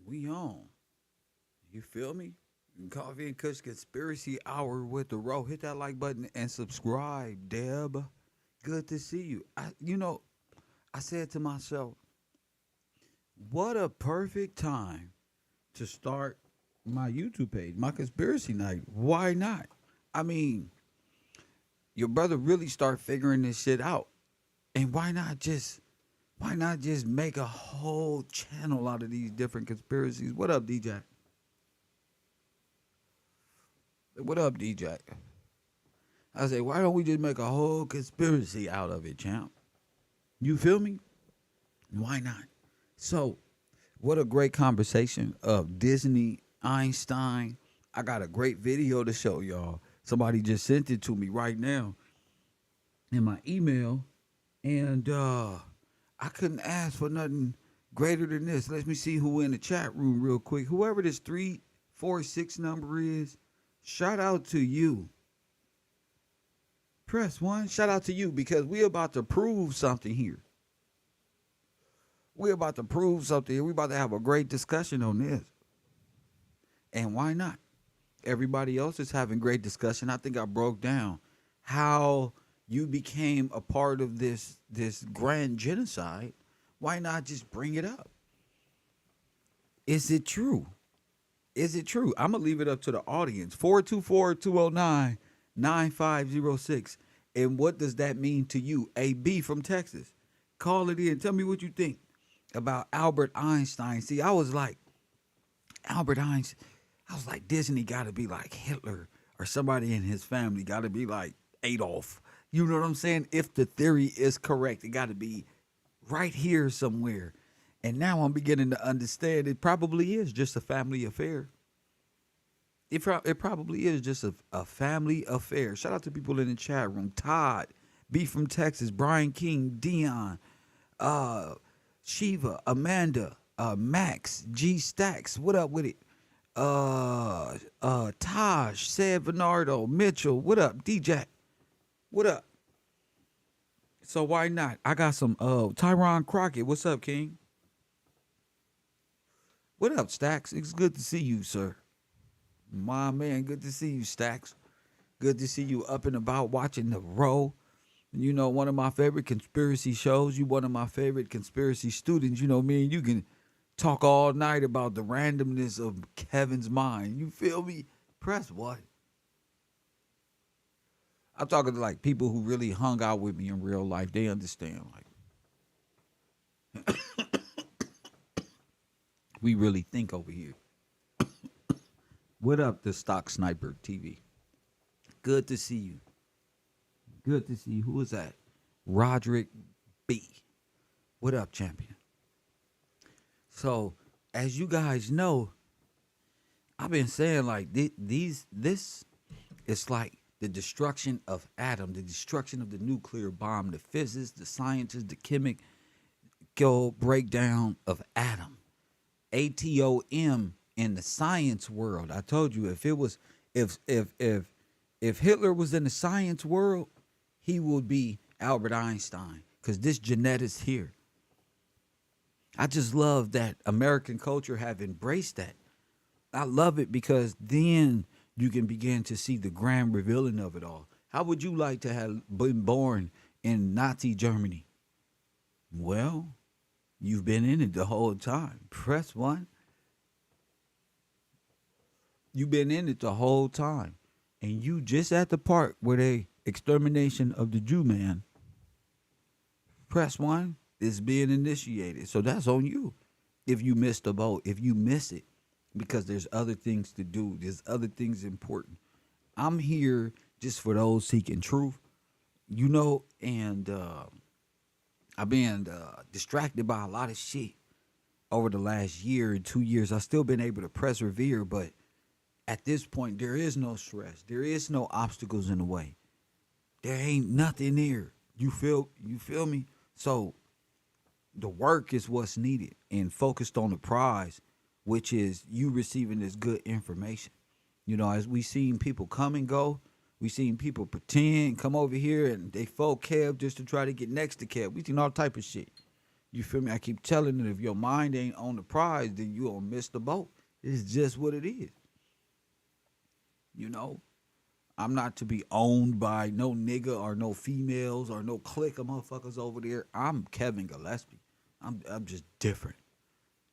We on. You feel me? Coffee and Kush Conspiracy Hour with the Row. Hit that like button and subscribe, Deb. Good to see you. I said to myself, what a perfect time to start my YouTube page, my conspiracy night. Why not? I mean, your brother really start figuring this shit out. And why not just make a whole channel out of these different conspiracies? What up, DJ? What up, DJ? I say, why don't we just make a whole conspiracy out of it, champ? You feel me? Why not? So, what a great conversation of Disney, Einstein. I got a great video to show y'all. Somebody just sent it to me right now in my email, and I couldn't ask for nothing greater than this. Let me see who in the chat room real quick. Whoever this 346 number is, shout out to you. Press one. Shout out to you because we about to prove something here. We're about to prove something here. We're about to have a great discussion on this. And why not? Everybody else is having great discussion. I think I broke down how you became a part of this grand genocide. Why not just bring it up? Is it true? Is it true? I'm going to leave it up to the audience. 424-209-9506. And what does that mean to you? AB from Texas. Call it in. Tell me what you think about Albert Einstein. See, I was like, Albert Einstein, I was like, Disney got to be like Hitler or somebody in his family got to be like Adolf. You know what I'm saying? If the theory is correct, it got to be right here somewhere. And now I'm beginning to understand it probably is just a family affair. It probably is just a family affair. Shout out to people in the chat room. Todd, B from Texas, Brian King, Dion, Shiva, Amanda, Max, G Stacks. What up with it? Taj, Seb Bernardo, Mitchell. What up? DJ. What up? So why not? I got some Tyron Crockett. What's up, King? What up, Stacks? It's good to see you, sir. My man, good to see you, Stacks. Good to see you up and about watching the Row. You know, one of my favorite conspiracy shows. You one of my favorite conspiracy students. You know me and you can talk all night about the randomness of Kevin's mind. You feel me? Press what? I'm talking to like people who really hung out with me in real life. They understand. Like we really think over here. What up, the Stock Sniper TV? Good to see you. Good to see you. Who is that? Roderick B. What up, champion? So, as you guys know, I've been saying like this is like the destruction of Adam, the destruction of the nuclear bomb, the physicists, the scientists, the chemical breakdown of Adam. ATOM in the science world. I told you if Hitler was in the science world, he would be Albert Einstein because this geneticist here. I just love that American culture have embraced that. I love it because then you can begin to see the grand revealing of it all. How would you like to have been born in Nazi Germany? Well, you've been in it the whole time. Press one. You've been in it the whole time. And you just at the part where they extermination of the Jew man. Press one is being initiated. So that's on you. If you missed the boat, if you miss it, because there's other things to do. There's other things important. I'm here just for those seeking truth, you know, and I've been distracted by a lot of shit over the last year and 2 years. I've still been able to persevere, but at this point, there is no stress. There is no obstacles in the way. There ain't nothing there. You feel me? So the work is what's needed and focused on the prize, which is you receiving this good information. You know, as we seen people come and go, we seen people pretend, come over here and they fold Kev just to try to get next to Kev. We seen all type of shit. You feel me? I keep telling it, if your mind ain't on the prize, then you gonna miss the boat. It's just what it is. You know, I'm not to be owned by no nigga or no females or no clique of motherfuckers over there. I'm Kevin Gillespie. I'm just different.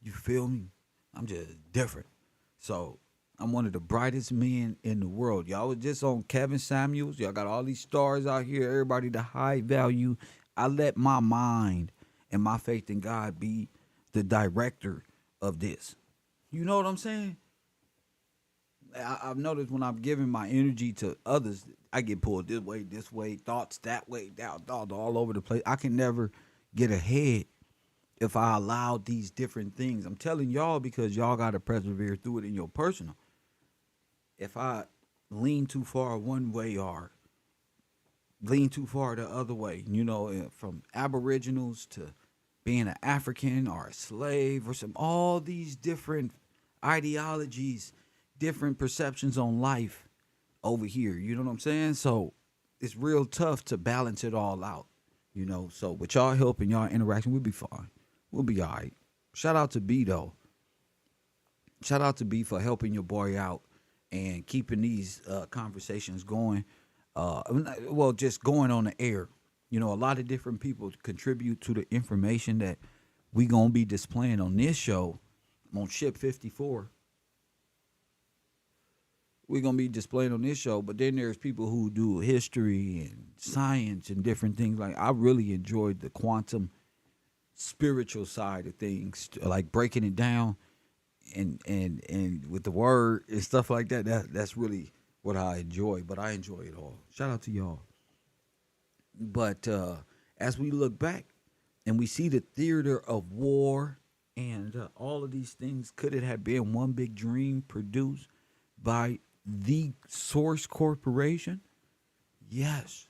You feel me? I'm just different. So I'm one of the brightest men in the world. Y'all was just on Kevin Samuels. Y'all got all these stars out here. Everybody the high value. I let my mind and my faith in God be the director of this. You know what I'm saying? I've noticed when I'm giving my energy to others, I get pulled this way, thoughts that way, thoughts all over the place. I can never get ahead if I allow these different things. I'm telling y'all because y'all got to persevere through it in your personal. If I lean too far one way or lean too far the other way, from aboriginals to being an African or a slave or all these different ideologies, different perceptions on life over here. You know what I'm saying? So it's real tough to balance it all out. So with y'all help and y'all interaction, we'll be fine. We'll be all right. Shout out to B though. Shout out to B for helping your boy out and keeping these conversations going. Just going on the air. A lot of different people contribute to the information that we gonna be displaying on this show on Ship 54. We're gonna be displaying on this show, but then there's people who do history and science and different things. Like I really enjoyed the quantum spiritual side of things, like breaking it down and with the word and stuff like that. That's really what I enjoy. But I enjoy it all. Shout out to y'all. But as we look back and we see the theater of war and all of these things, could it have been one big dream produced by the Source Corporation? Yes.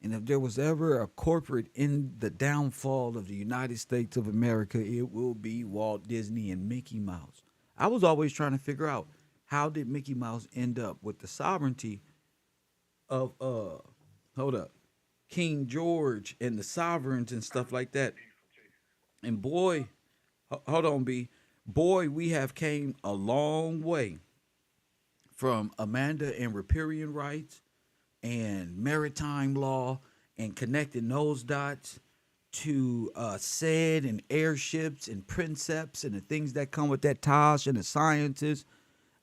And if there was ever a corporate in the downfall of the United States of America, it will be Walt Disney and Mickey Mouse. I was always trying to figure out, how did Mickey Mouse end up with the sovereignty of King George and the sovereigns and stuff like that. And boy, hold on, B. Boy, we have came a long way from Amanda and riparian rights and maritime law and connecting those dots to SAID and airships and princeps and the things that come with that, Tosh and the sciences.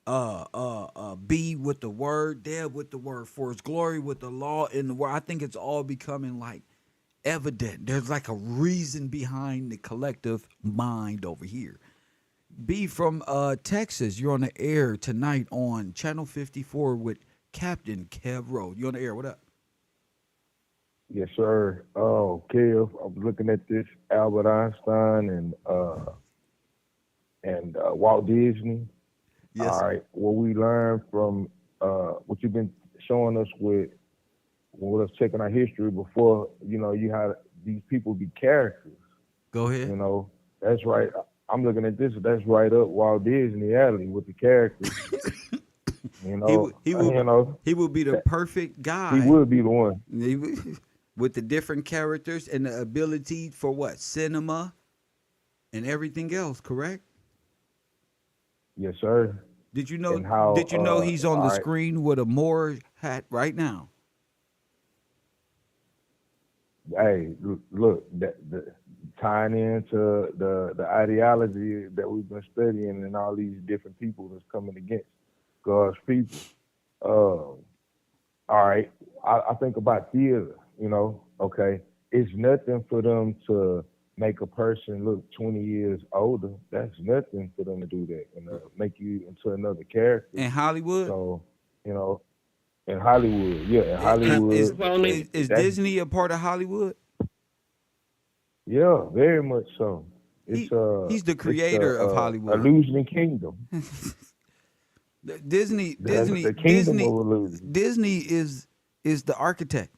B with the word, Deb with the word, for his glory with the law in the word. I think it's all becoming like evident. There's like a reason behind the collective mind over here. B from Texas, you're on the air tonight on Channel 54 with Captain KevRow. You on the air? What up? Yes, sir. Oh, Kev, I was looking at this Albert Einstein and Walt Disney. Yes, All sir. right, what we learned from what you've been showing us with us checking our history before, you had these people be characters. Go ahead. That's right. I'm looking at this. That's right up Walt Disney alley with the characters. You He know, would he would you know, he would be the that- perfect he guy. would be the one. With the different characters and the ability for what? Cinema and everything else, correct? Yes, sir. Did you know And how? did you know he's on All the right. screen with a Moore hat right now? Hey, look, tying into the ideology that we've been studying and all these different people that's coming against God's people. All right, I think about theater. Okay, it's nothing for them to make a person look 20 years older. That's nothing for them to do that and make you into another character. In Hollywood? So, you know, in Hollywood, yeah, in I- I- Hollywood, Is and is that's Disney a part of Hollywood? yeah, very much so. It's He's the it's the creator of Hollywood. illusion kingdom, Disney the Disney kingdom of Disney illusion. Disney is the architect.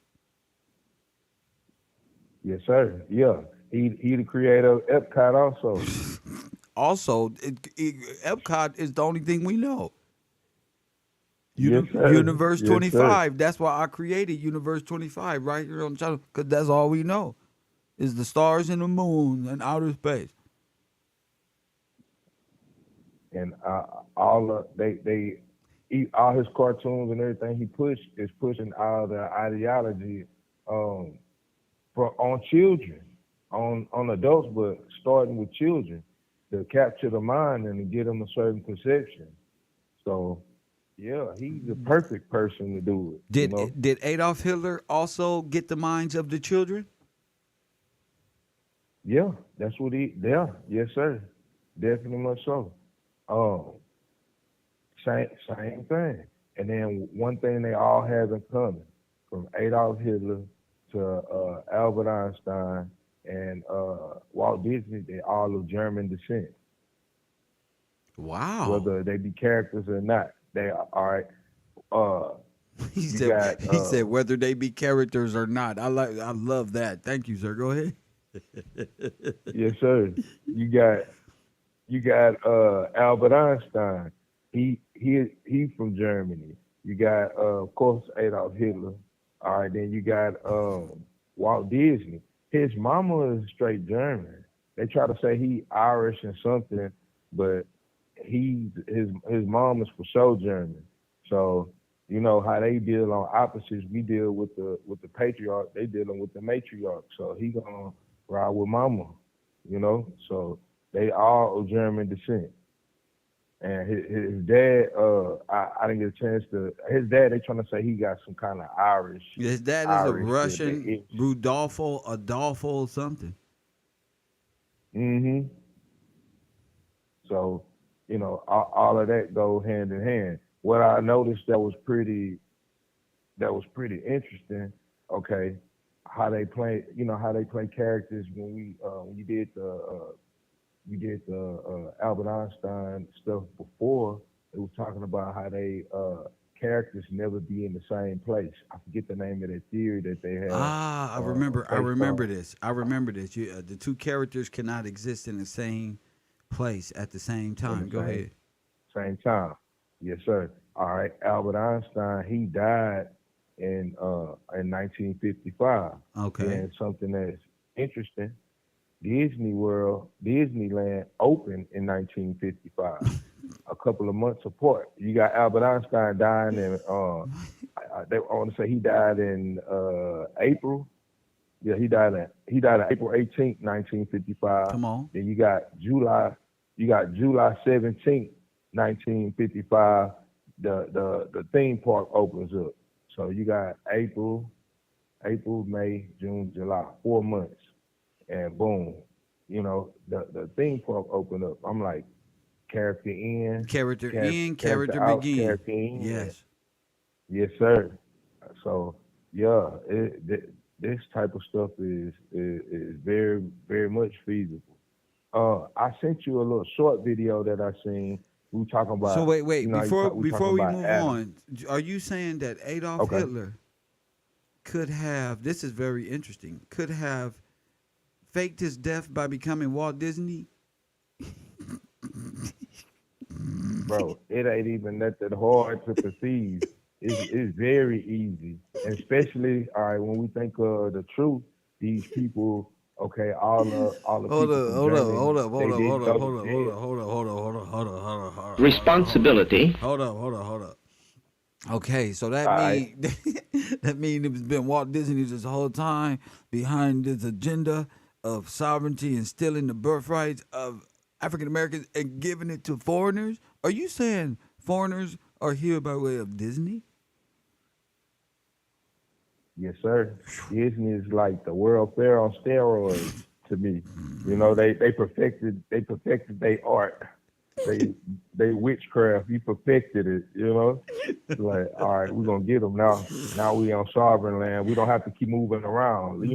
Yes, sir. Yeah, he the creator of Epcot also. Also, Epcot is the only thing we know. Yes, sir. Universe Yes, sir. 25. That's why I created Universe 25 right here on the channel, because that's all we know. is the stars and the moon and outer space. And all all his cartoons and everything he is pushing all the ideology um, on children, on adults, but starting with children to capture the mind and to get them a certain perception. So yeah, he's the perfect person to do it. You know. Did Adolf Hitler also get the minds of the children? Yeah, that's what he. Yeah, yes, sir. Definitely much so. Um, same thing. And then one thing they all have in common, from Adolf Hitler to Albert Einstein and Walt Disney, they all of German descent, Wow. whether they be characters or not. They are all right. Uh, He you said got he said whether they be characters or not. I love that. Thank you, sir. Go ahead. yes, sir. You got Albert Einstein. He from Germany. You got of course Adolf Hitler. All right, then you got Walt Disney. His mama is straight German. They try to say he Irish and something, but his mom is for sure German. So you know how they deal on opposites. We deal with the patriarch. They dealing with the matriarch. So he gonna ride with mama. You know. So they all of German descent. And his dad, I didn't get a chance to. His dad, they trying to say he got some kind of His dad is a Irish. Russian Rudolfo Adolfo something. Mm-hmm. So, you know, all of that go hand in hand. What I noticed that was pretty interesting. Okay, how they play, how they play characters when you did the Albert Einstein stuff before. It was talking about how they characters never be in the same place. I forget the name of that theory that they have Ah, I remember. I based remember on this. I remember this. The two characters cannot exist in the same place at the same in the time. Go ahead. same time. Yes, sir. All right. Albert Einstein, he died in 1955. Okay. Then something that's interesting, Disneyland opened in 1955, a couple of months apart. You got Albert Einstein dying in, I want to say he died in April. Yeah, he died on April 18th, 1955. Come on. Then you got July 17th, 1955. The theme park opens up. So you got April, May, June, July, 4 months, and boom, the theme park opened up. I'm like, character in, Character in, character character out, begin. character in. Yes. Yes, sir. So yeah, this type of stuff is very very much feasible. I sent you a little short video that I seen. We were talking So about, wait. how Before we talking we about move Adam. on, are you saying that Adolf Okay. Hitler could have? This is very interesting. Could have faked his death by becoming Walt Disney? Bro, it ain't even nothing hard to perceive. It's very easy, and especially all right when we think of the truth. These people, okay, all the Hold people up, from hold up, hold Germany, up, they hold up, hold didn't up, go to hold up, hold jail. up, hold up, hold up, hold up, hold up, hold up, hold up, Responsibility. hold up. Okay, so that All right, mean that mean it's been Walt Disney this whole time behind this agenda of sovereignty and stealing the birthrights of African Americans and giving it to foreigners. Are you saying foreigners are here by way of Disney? yes, sir. Disney is like the World Fair on steroids to me. They perfected their art. They they witchcraft. You perfected it. Like, all right, we're gonna get them now. Now we on sovereign land. We don't have to keep moving around.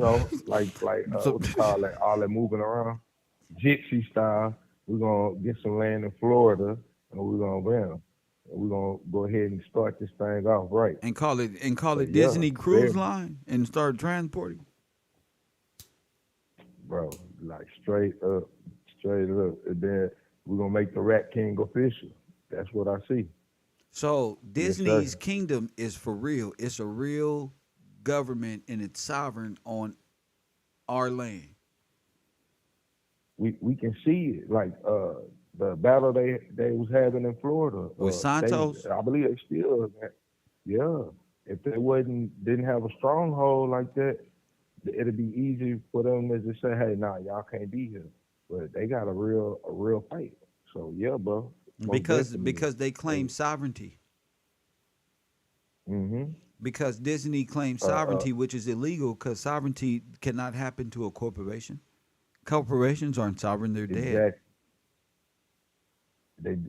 Like So what you call that? All that moving around, gypsy style. We're gonna get some land in Florida, and we're gonna bam. And we're gonna go ahead and start this thing off right. and call So it yeah, Disney Cruise very, Line and start transporting. bro, like straight up. And then we're gonna make the Rat King official. That's what I see. So Yes, Disney's sir. kingdom is for real. It's a real government and it's sovereign on our land. we can see it. Like the battle they was having in Florida. With Santos, I believe they still, yeah. If they didn't have a stronghold like that, it'd be easy for them to just say, "Hey, nah, y'all can't be here." But they got a real fight. So yeah, bro, most definitely. because they claim Hey, sovereignty. mm-hmm. Because Disney claims Uh, sovereignty, which is illegal because sovereignty cannot happen to a corporation. Corporations aren't sovereign; they're dead. exactly.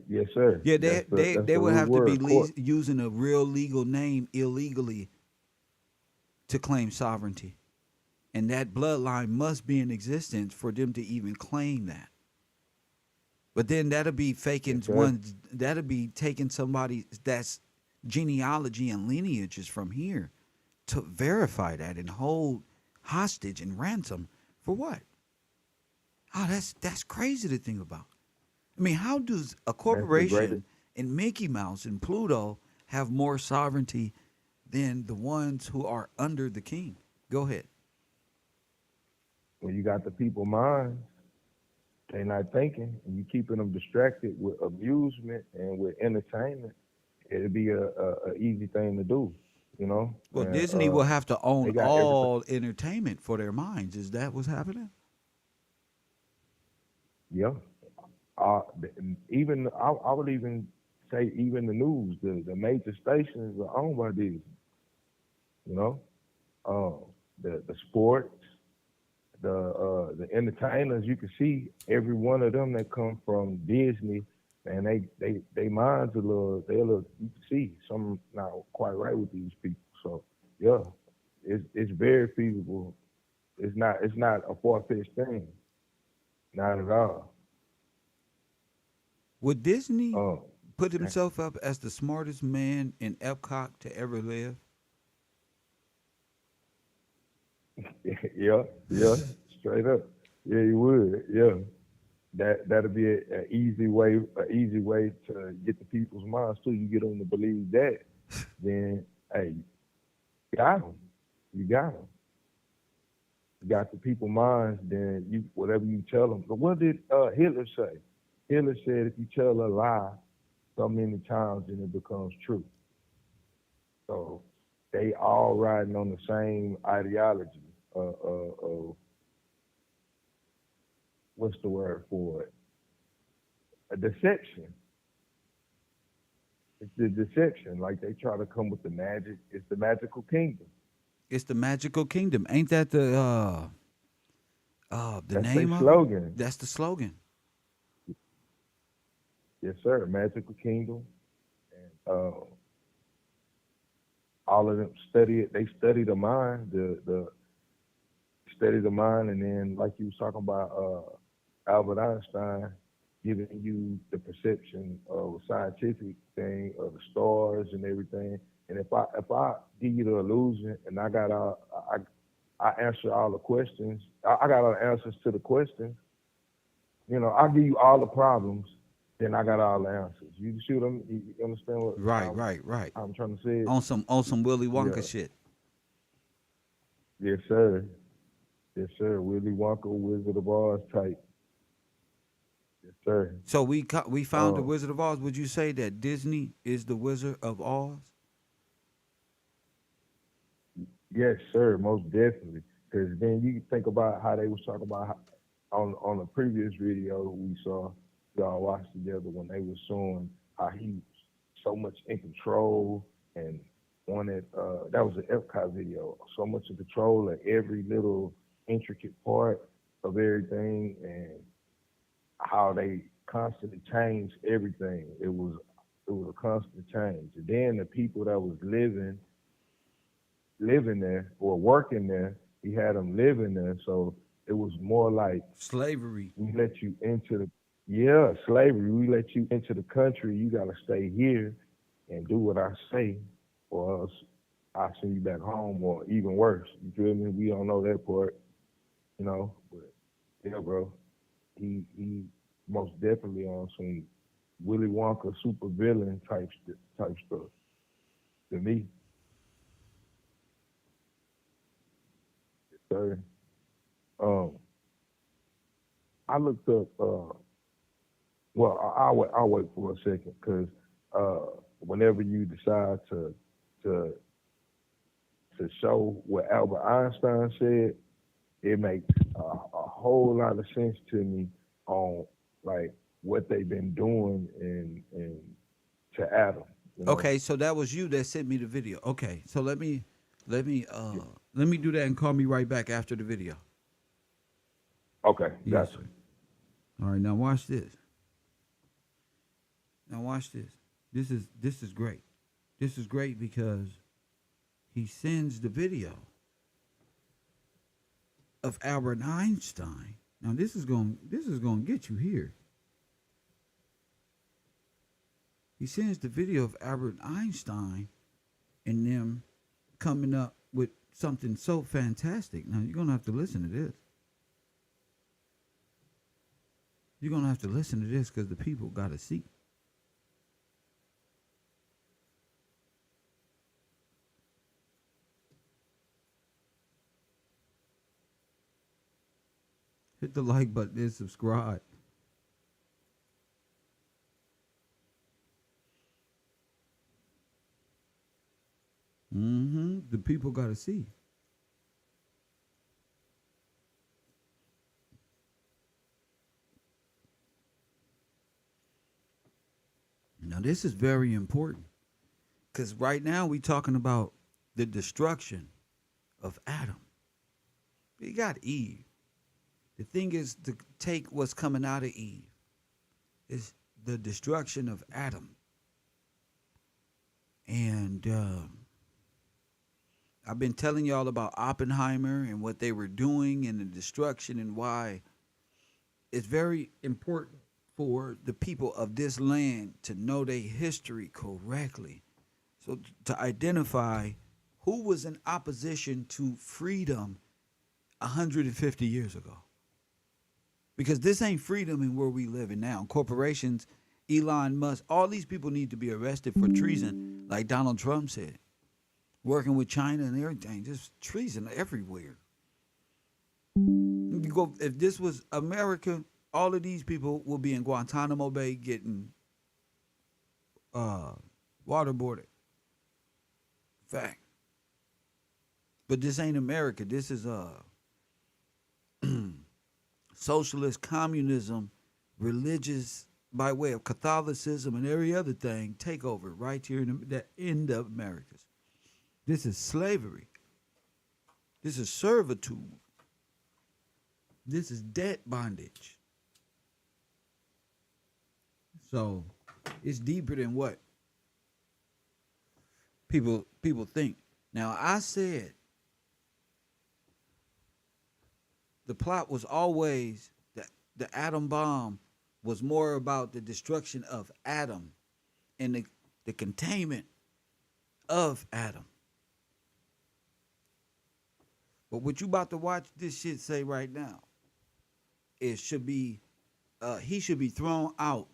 Yes, sir. Yeah, That's they the would root have to be word, court. using a real legal name illegally to claim sovereignty, and that bloodline must be in existence for them to even claim that. But then that'll be Yes, faking sir. one. That'll be taking somebody that's genealogy and lineages from here to verify that and hold hostage and ransom for what? Oh, that's crazy to think about. I mean, how does a That's the greatest. corporation and Mickey Mouse and Pluto have more sovereignty than the ones who are under the king? Go ahead. When you got the people minds, they not thinking, and you keeping them distracted with amusement and with entertainment. It'd be a easy thing to do, you know. Well, And Disney will have to own they got everything. all entertainment for their minds. Is that what's happening? Yeah. Uh, even I would even say even the news, the major stations are owned by Disney. You know, the sports, the entertainers. You can see every one of them that come from Disney, and they minds a little. They a little. You can see something not quite right with these people. So yeah, it's very feasible. It's not a far fetched thing. Not at all. Would Disney Um, put himself up as the smartest man in Epcot to ever live? yeah, yeah, straight up. Yeah, you would. Yeah, that'd be a easy way to get the people's minds too. You get them to believe that, then hey, you got them. You got them. You got the people minds. Then you whatever you tell them. But what did Hitler say? Hitler said if you tell a lie so many times, then it becomes true. So they all riding on the same ideology. Of what's the word for it? A deception. It's the deception. Like they try to come with the magic. It's the magical kingdom. It's the magical kingdom. Ain't that the That's their name of it? slogan. That's the slogan. Yes, sir. Magical kingdom. All of them study it. They study the mind. The study the mind, and then like you was talking about Albert Einstein giving you the perception of a scientific thing of the stars and everything. And if I give you the illusion and I answer all the questions, I got all the answers to the questions. I give you all the problems, then I got all the answers. You see what you understand what Right, right, right. I'm trying to say? It? On some Willy Wonka Yeah. shit. Yes, sir. Yes, sir. Willy Wonka, Wizard of Oz type. Yes, sir. So we found the Um, Wizard of Oz. Would you say that Disney is the Wizard of Oz? yes, sir. Most definitely. Because then you think about how they was talking about on a previous video we saw y'all watched together when they was showing how he was so much in control and wanted that was an Epcot video, so much in control of every little intricate part of everything and how they constantly changed everything. It was a constant change. And then the people that was living there or working there, he had them living there. So it was more like Slavery. we let you into the slavery. We let you into the country. You gotta stay here and do what I say, or else I'll send you back home, or even worse. You feel me? We don't know that part. But yeah, bro, he most definitely on some Willy Wonka super villain type stuff to me, sir. Um, I looked up. Well, I'll wait for a second because whenever you decide to show what Albert Einstein said, it makes a whole lot of sense to me on like what they've been doing in to Adam. You know. Okay, so that was you that sent me the video. Okay, so let me do that and call me right back after the video. Okay, Yes, gotcha. sir. All right, now watch this. Now watch this. This is great. This is great because he sends the video of Albert Einstein. Now this is going to get you here. He sends the video of Albert Einstein and them coming up with something so fantastic. Now you're going to have to listen to this. You're going to have to listen to this because the people got to see. Hit the like button and subscribe. The people got to see. Now, this is very important because right now we're talking about the destruction of Adam. We got Eve. The thing is to take what's coming out of Eve is the destruction of Adam. And I've been telling y'all about Oppenheimer and what they were doing and the destruction and why it's very important for the people of this land to know their history correctly. So to identify who was in opposition to freedom 150 years ago. Because this ain't freedom in where we live in now. Corporations, Elon Musk, all these people need to be arrested for treason, like Donald Trump said. Working with China and everything, just treason everywhere. You go, if this was America, all of these people will be in Guantanamo Bay getting waterboarded. Fact. But this ain't America. This is socialist communism, religious by way of Catholicism and every other thing take over right here in the Americas. This is slavery. This is servitude. This is debt bondage. So it's deeper than what people think. Now, I said the plot was always that the atom bomb was more about the destruction of Adam and the containment of Adam. But what you about to watch this shit say right now, it should be, he should be thrown out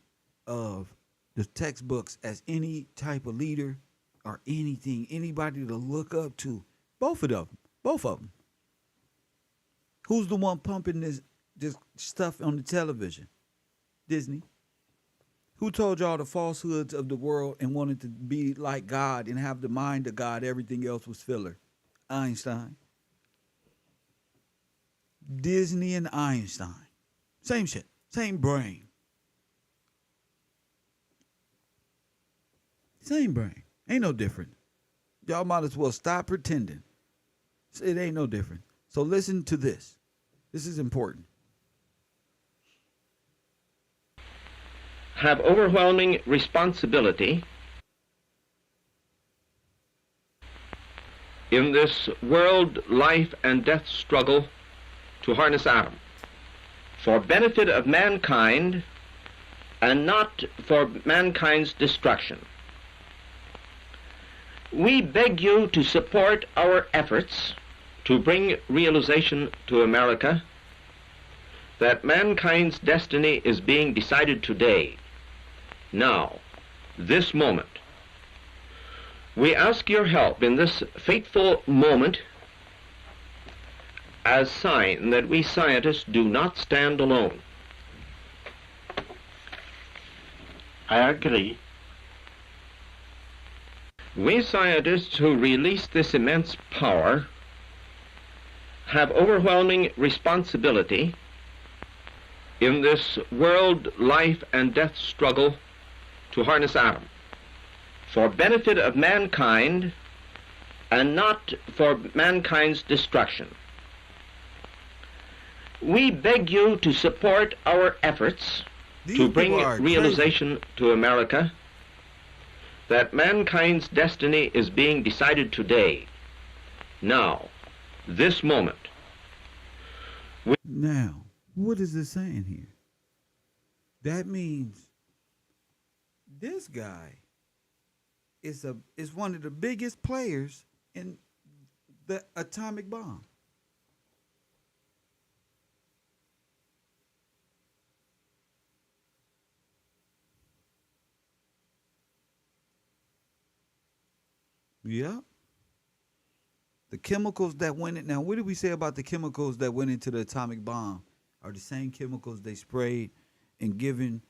of the textbooks as any type of leader or anything, anybody to look up to. Both of them. Who's the one pumping this stuff on the television? Disney. Who told y'all the falsehoods of the world and wanted to be like God and have the mind of God? Everything else was filler. Einstein. Disney and Einstein. Same shit. Same brain. Same brain. Ain't no different. Y'all might as well stop pretending. It ain't no different. So listen to this. This is important. Have overwhelming responsibility in this world life and death struggle to harness Adam for benefit of mankind and not for mankind's destruction. We beg you to support our efforts to bring realization to America that mankind's destiny is being decided today, now, this moment. We ask your help in this fateful moment as sign that we scientists do not stand alone. I agree. We scientists who release this immense power have overwhelming responsibility in this world life and death struggle to harness atom for benefit of mankind and not for mankind's destruction. We beg you to support our efforts These to people bring are realization to America that mankind's destiny is being decided today, now, this moment. Now, what is it saying here? That means this guy is one of the biggest players in the atomic bomb. Yeah. The chemicals that went in. Now, what did we say about the chemicals that went into the atomic bomb? Are the same chemicals they sprayed and given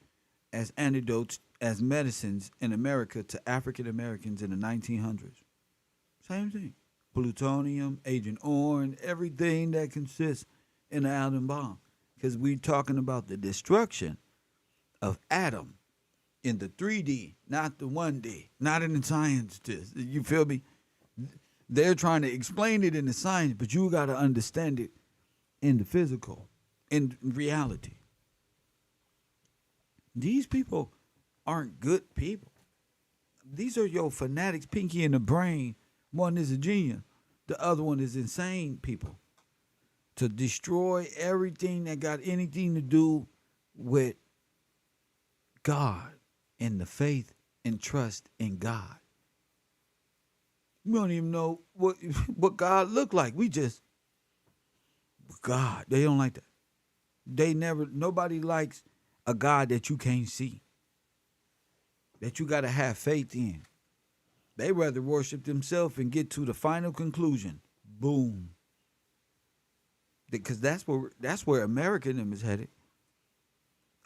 as antidotes, as medicines in America to African Americans in the 1900s. Same thing. Plutonium, Agent Orange, everything that consists in the atom bomb. Because we're talking about the destruction of atom in the 3D, not the 1D, not in the science. You feel me? They're trying to explain it in the science, but you got to understand it in the physical, in reality. These people aren't good people. These are your fanatics, pinky in the brain. One is a genius. The other one is insane people. To destroy everything that got anything to do with God and the faith and trust in God. We don't even know what God looked like. We just, God. They don't like that. Nobody likes a God that you can't see, that you got to have faith in. They rather worship themselves and get to the final conclusion. Boom. Because that's where America is headed.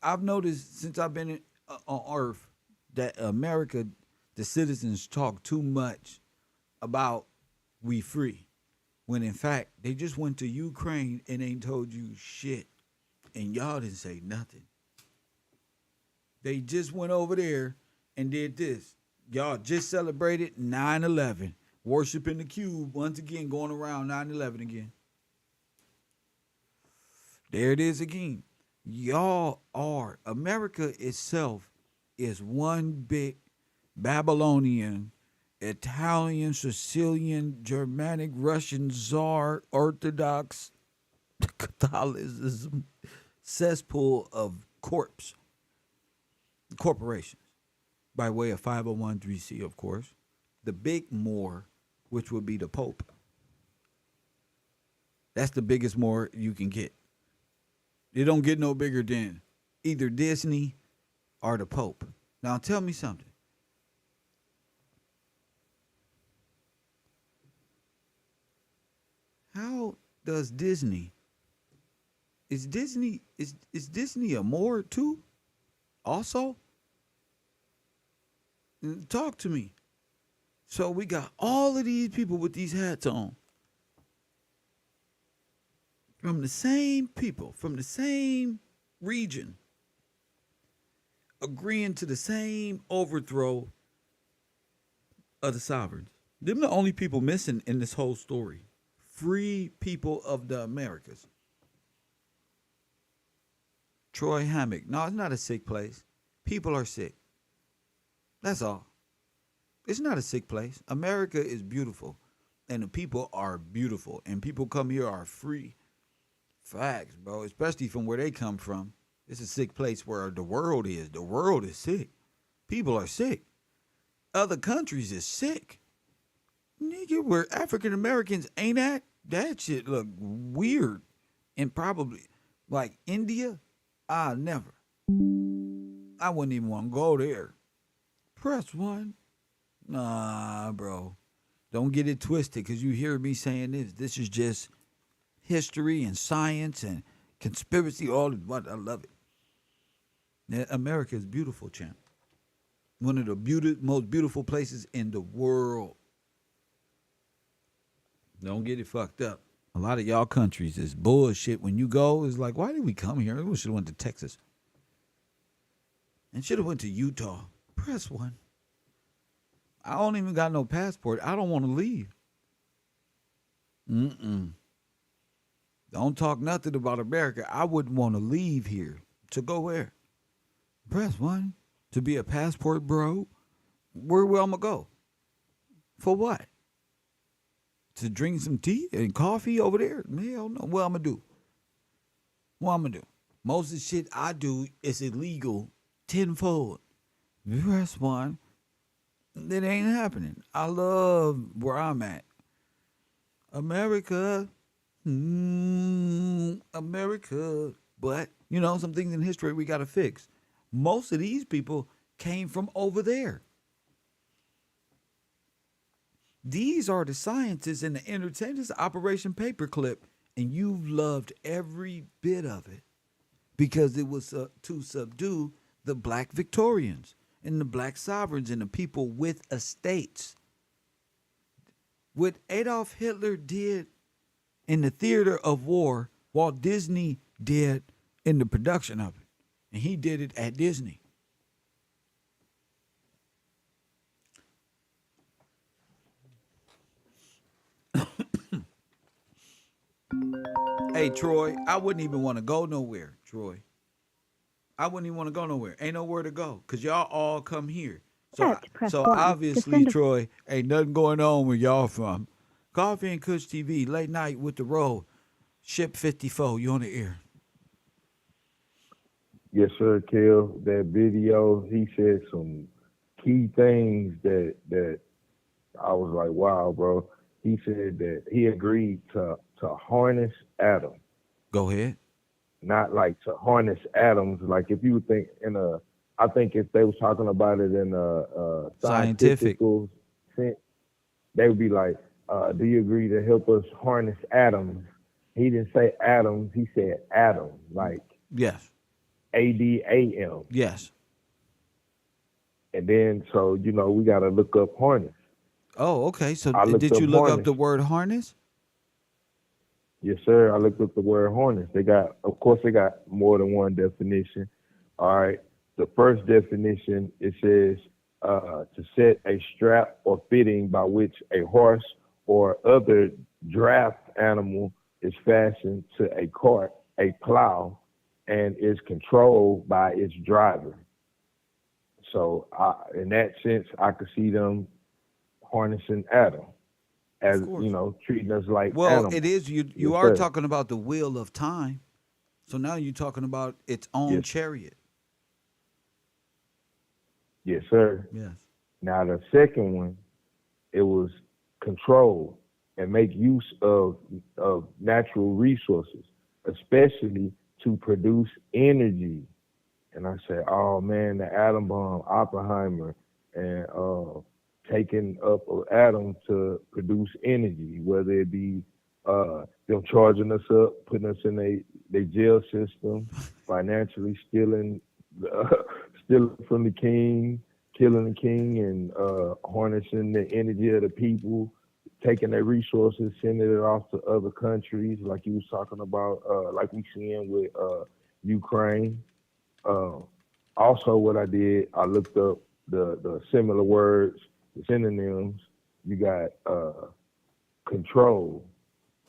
I've noticed since I've been on Earth that America, the citizens talk too much about we free, when in fact they just went to Ukraine and ain't told you shit, and y'all didn't say nothing. They just went over there and did this. Y'all just celebrated 9/11, worshiping the cube once again, going around 9/11 again. There it is again. Y'all are, America itself is one big Babylonian, Italian, Sicilian, Germanic, Russian, Tsar, Orthodox, Catholicism, cesspool of corporations, by way of 501(c), of course. The big more, which would be the Pope. That's the biggest more you can get. It don't get no bigger than either Disney or the Pope. Now tell me something. How does Disney? Is Disney a more too? Also? Talk to me. So we got all of these people with these hats on. From the same people, from the same region, agreeing to the same overthrow of the sovereigns. Them the only people missing in this whole story. Free people of the Americas. Troy Hammock. No, it's not a sick place. People are sick. That's all. It's not a sick place. America is beautiful, and the people are beautiful, and people come here are free. Facts, bro, especially from where they come from. It's a sick place where the world is. The world is sick. People are sick. Other countries is sick. Nigga, where African Americans ain't at, that shit look weird. And probably, like India, never. I wouldn't even want to go there. Press one. Nah, bro. Don't get it twisted, because you hear me saying this. This is just history and science and conspiracy, all of what. I love it. America is beautiful, champ. One of the most beautiful places in the world. Don't get it fucked up. A lot of y'all countries is bullshit. When you go, it's like, why did we come here? We should have went to Texas. And should have went to Utah. Press one. I don't even got no passport. I don't want to leave. Mm-mm. Don't talk nothing about America. I wouldn't want to leave here. To go where? Press one. To be a passport bro. Where will I'm going to go? For what? To drink some tea and coffee over there? Hell no. What I'm going to do? What I'm going to do? Most of the shit I do is illegal tenfold. Press one. It ain't happening. I love where I'm at. America. America. But, some things in history we got to fix. Most of these people came from over there. These are the scientists and the entertainers of Operation Paperclip, and you've loved every bit of it because it was to subdue the black Victorians and the black sovereigns and the people with estates. What Adolf Hitler did in the theater of war, Walt Disney did in the production of it. And he did it at Disney. Hey, Troy, I wouldn't even want to go nowhere, Troy. I wouldn't even want to go nowhere. Ain't nowhere to go because y'all all come here. So obviously, Troy, ain't nothing going on where y'all from. Coffee and Kush TV, late night with the roll. Ship 54, you on the air. Yes, sir, Kel. That video, he said some key things that I was like, wow, bro. He said that he agreed to harness atoms. Go ahead. Not like to harness atoms. Like if you would think I think if they was talking about it in a Scientific sense, they would be like, do you agree to help us harness atoms? He didn't say atoms, he said atom, like yes. ADAM. Yes. And then, so, we got to look up harness. Oh, okay. So did you look up the word harness? Yes, sir. I looked up the word harness. Of course, they got more than one definition. All right. The first definition, it says to set a strap or fitting by which a horse or other draft animal is fastened to a cart, a plow, and is controlled by its driver. So in that sense, I could see them harnessing Adam as, treating us like animals. It is. You are talking about the wheel of time. So now you're talking about its own chariot. Yes, sir. Yes. Now the second one, it was control and make use of natural resources, especially to produce energy. And I said, oh man, the atom bomb, Oppenheimer, and taking up an atom to produce energy, whether it be them charging us up, putting us in a jail system, financially stealing from the king, killing the king, and harnessing the energy of the people, taking their resources, sending it off to other countries, like you was talking about, like we seeing with Ukraine. Also, what I did, I looked up the similar words, the synonyms. You got control,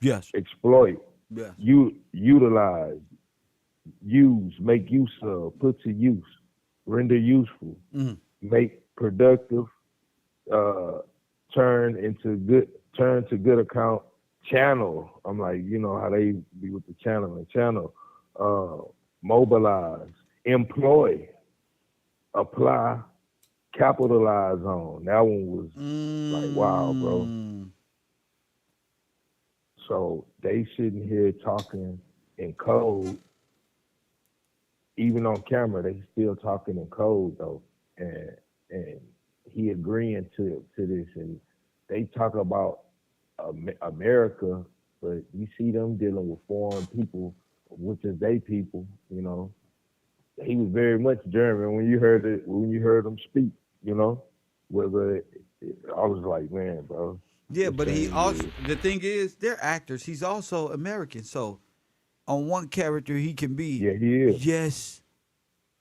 yes, exploit, yes, utilize, use, make use of, put to use, render useful, make productive, turn to good account, channel. I'm like, how they be with the channel, mobilize, employ, apply, capitalize on. That one was like, wow, bro. So they sitting here talking in code, even on camera, they still talking in code though, and he agreeing to this, and they talk about America, but you see them dealing with foreign people, which is they people, He was very much German when you heard him speak. you know, whether I was like, man, bro, Yeah, this but he thing also is, the thing is they're actors. He's also American. So on one character he can be yeah, he is, yes,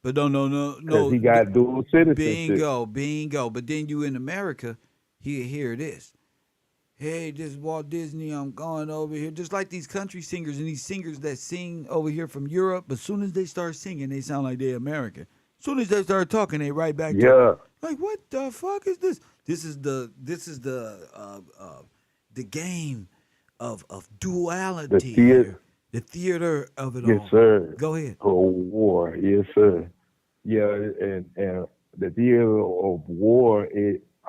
but because no. he got dual citizenship. Bingo. But then you in America, hear this. Hey, this is Walt Disney. I'm going over here. Just like these country singers and these singers that sing over here from Europe. But as soon as they start singing, they sound like they're American. As soon as they start talking, they right back to Yeah, like, what the fuck is this? The game of the duality theater, here. The theater of it yes, all. sir. Go ahead. Cold War, yes, sir. Yeah, and the theater of war,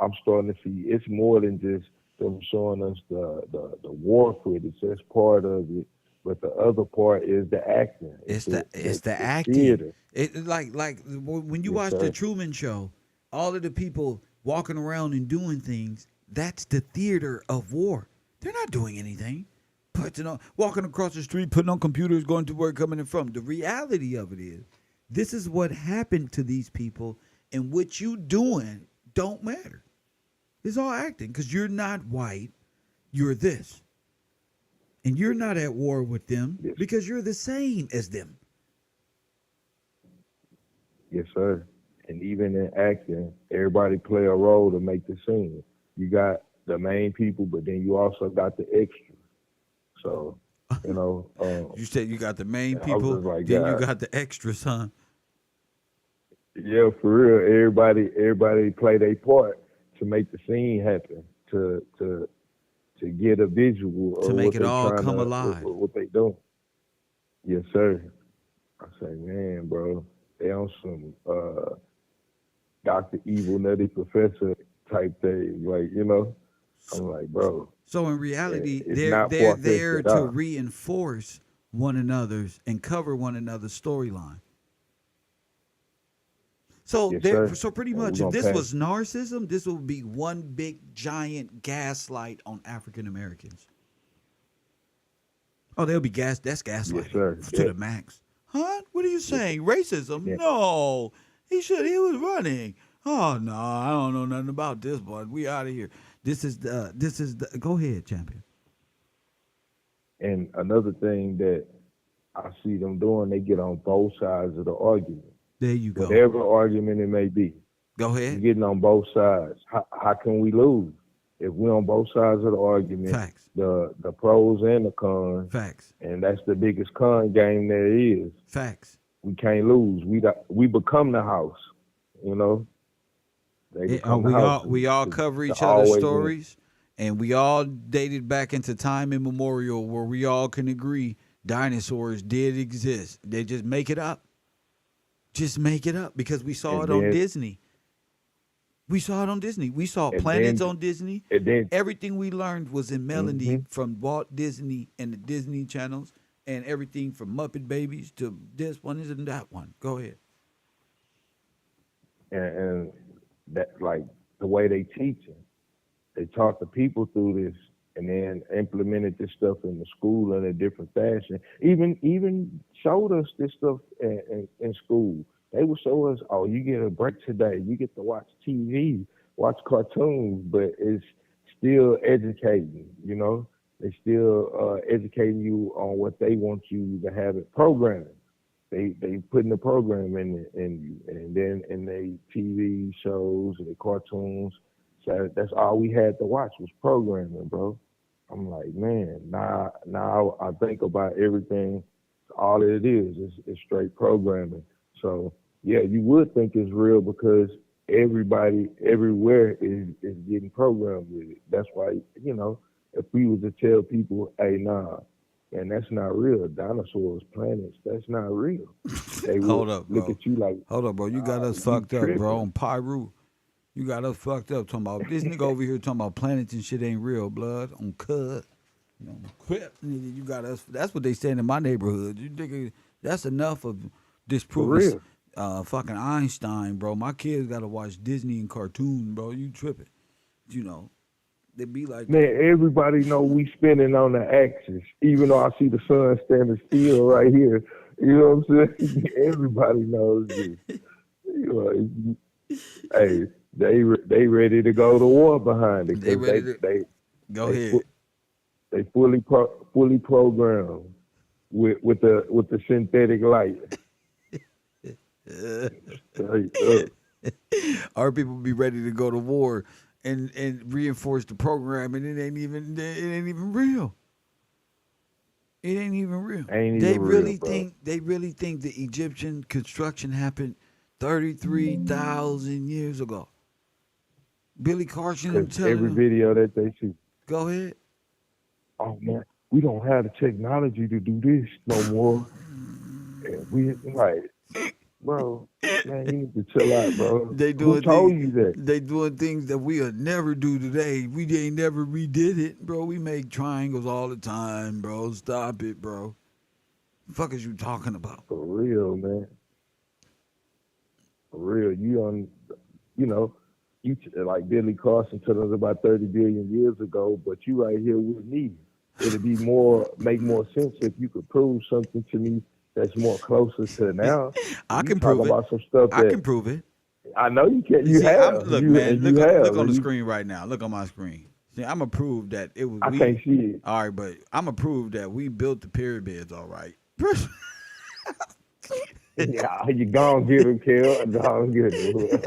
I'm starting to see it's more than just them showing us the war footage. That's part of it, but the other part is the acting. It's It's the the acting. theater. It like when you Yes, watch the sir. Truman Show, all of the people walking around and doing things. That's the theater of war. They're not doing anything. Putting on, walking across the street, putting on computers, going to work, coming in from. The reality of it is, this is what happened to these people, and what you doing don't matter. It's all acting because you're not white. You're this. And you're not at war with them Yes, because you're the same as them. yes, sir. And even in acting, everybody play a role to make the scene. You got the main people, but then you also got the extras. So, you know, You said you got the main I was people, just like, then you God, got the extras, huh? yeah, for real. Everybody play their part to make the scene happen, to get a visual To of make what it they all trying come to, alive. what they doing. Yes, sir. I say, man, bro, they on some Dr. Evil Nutty Professor type thing. Like, I'm like, bro, So in reality, it's not they're far fetched there at to all. reinforce one another's and cover one another's storyline. So Yes, sir. so pretty And we're much, if gonna this pass. was narcissism, this would be one big giant gaslight on African Americans. Oh, they'll be That's Yes, gaslighting sir. to Yeah, the max. Huh? What are you yes, saying? Racism? yeah. No. He was running. Oh no, I don't know nothing about this, but we out of here. This is the. Go ahead, champion. And another thing that I see them doing, they get on both sides of the argument, There you go. whatever argument it may be. Go You're ahead. getting on both sides. How can we lose? If we're on both sides of the argument, Facts. the pros and the cons, Facts. and that's the biggest con game there is. Facts. We can't lose. We become the house. You know, they become the house. We all It's cover to each other's always win. stories, and we all dated back into time immemorial where we all can agree dinosaurs did exist. They just make it up. Just make it up because we saw And it on then Disney. We saw it on Disney. We saw and planets then on Disney. and then Everything we learned was in hmm melody from Walt Disney and the Disney channels, and everything from Muppet Babies to this one and that one. Go ahead. and that like the way they teach it. They taught the people through this and then implemented this stuff in the school in a different fashion. Even showed us this stuff in school. They would show us, oh, you get a break today. You get to watch TV, watch cartoons, but it's still educating, you know? They still educating you on what they want you to have it programming. They putting the program in you, and then in they TV shows and the cartoons. So that's all we had to watch was programming, bro. I'm like, man, now I think about everything. All it is straight programming. So yeah, you would think it's real because everybody everywhere is getting programmed with it. That's why if we was to tell people, hey, nah, and that's not real. Dinosaurs, planets, that's not real. They would Hold up, look bro. at you like, Hold up, bro. You got us you fucked up, bro. tripping. On Pyru. You got us fucked up talking about this nigga over here talking about planets and shit ain't real, blood. On Cud. Crip, nigga, you got us. That's what they saying in my neighborhood. You think that's enough of For disproving real. fucking Einstein, bro. My kids gotta watch Disney and cartoon, bro. You tripping. You know. They be like Man, everybody know we spinning on the axis, even though I see the sun standing still right here. You know what I'm saying? Everybody knows this. You know, hey, They ready to go to war behind it They because ready to go they ahead. they fully programmed with the synthetic light. Straight up. Our people be ready to go to war and reinforce the program, and it ain't even real. It ain't even real. Ain't even real, bro. They really think the Egyptian construction happened 33,000 years ago. Billy Carson them Because telling every them, video that they see, go ahead. oh man, we don't have the technology to do this no more. And we like, bro, man, you need to chill out, bro. They Who doing told things. you that? They doing things that we'll never do today. We ain't never redid it, bro. We make triangles all the time, bro. Stop it, bro. The fuck is you talking about? For real, man. For real. You know, like Billy Carson told us about 30 billion years ago, but you right here with me. It'd be make more sense if you could prove something to me that's more closer to now. I You can talk prove it. about some stuff I that can prove it. I know you can. You You see, have. look, You man. and you Look have. on the And screen right now. Look on my screen. See, I'm gonna prove that it was I we. can't see it. All right, but I'm gonna prove that we built the pyramids. All right. Yeah, you gonna get him, Kel. Gonna get him.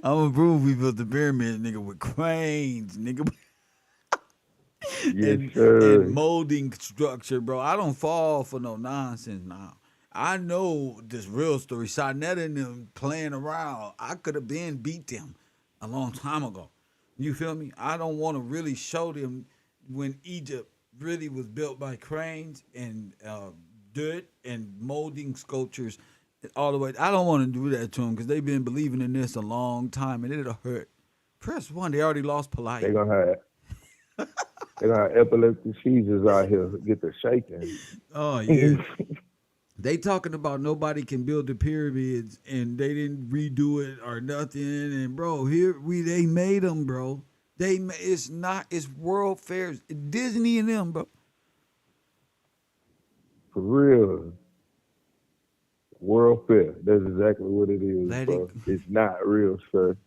I'm gonna prove we built the pyramids, nigga, with cranes, nigga. Yes, And sir. molding structure, bro. I don't fall for no nonsense now. I know this real story. Sarnetta and them playing around. I could have been beat them a long time ago. You feel me? I don't want to really show them when Egypt really was built by cranes and dirt and molding sculptures all the way. I don't want to do that to them because they've been believing in this a long time and it'll hurt. Press one. They already lost polite. They're gonna have epileptic seizures out here. Get the shaking. Oh yeah. They talking about nobody can build the pyramids and they didn't redo it or nothing. And bro, they made them, bro. It's World Fairs, Disney and them, bro. For real. World Fair. That's exactly what it is, Let it. bro. It's not real, sir.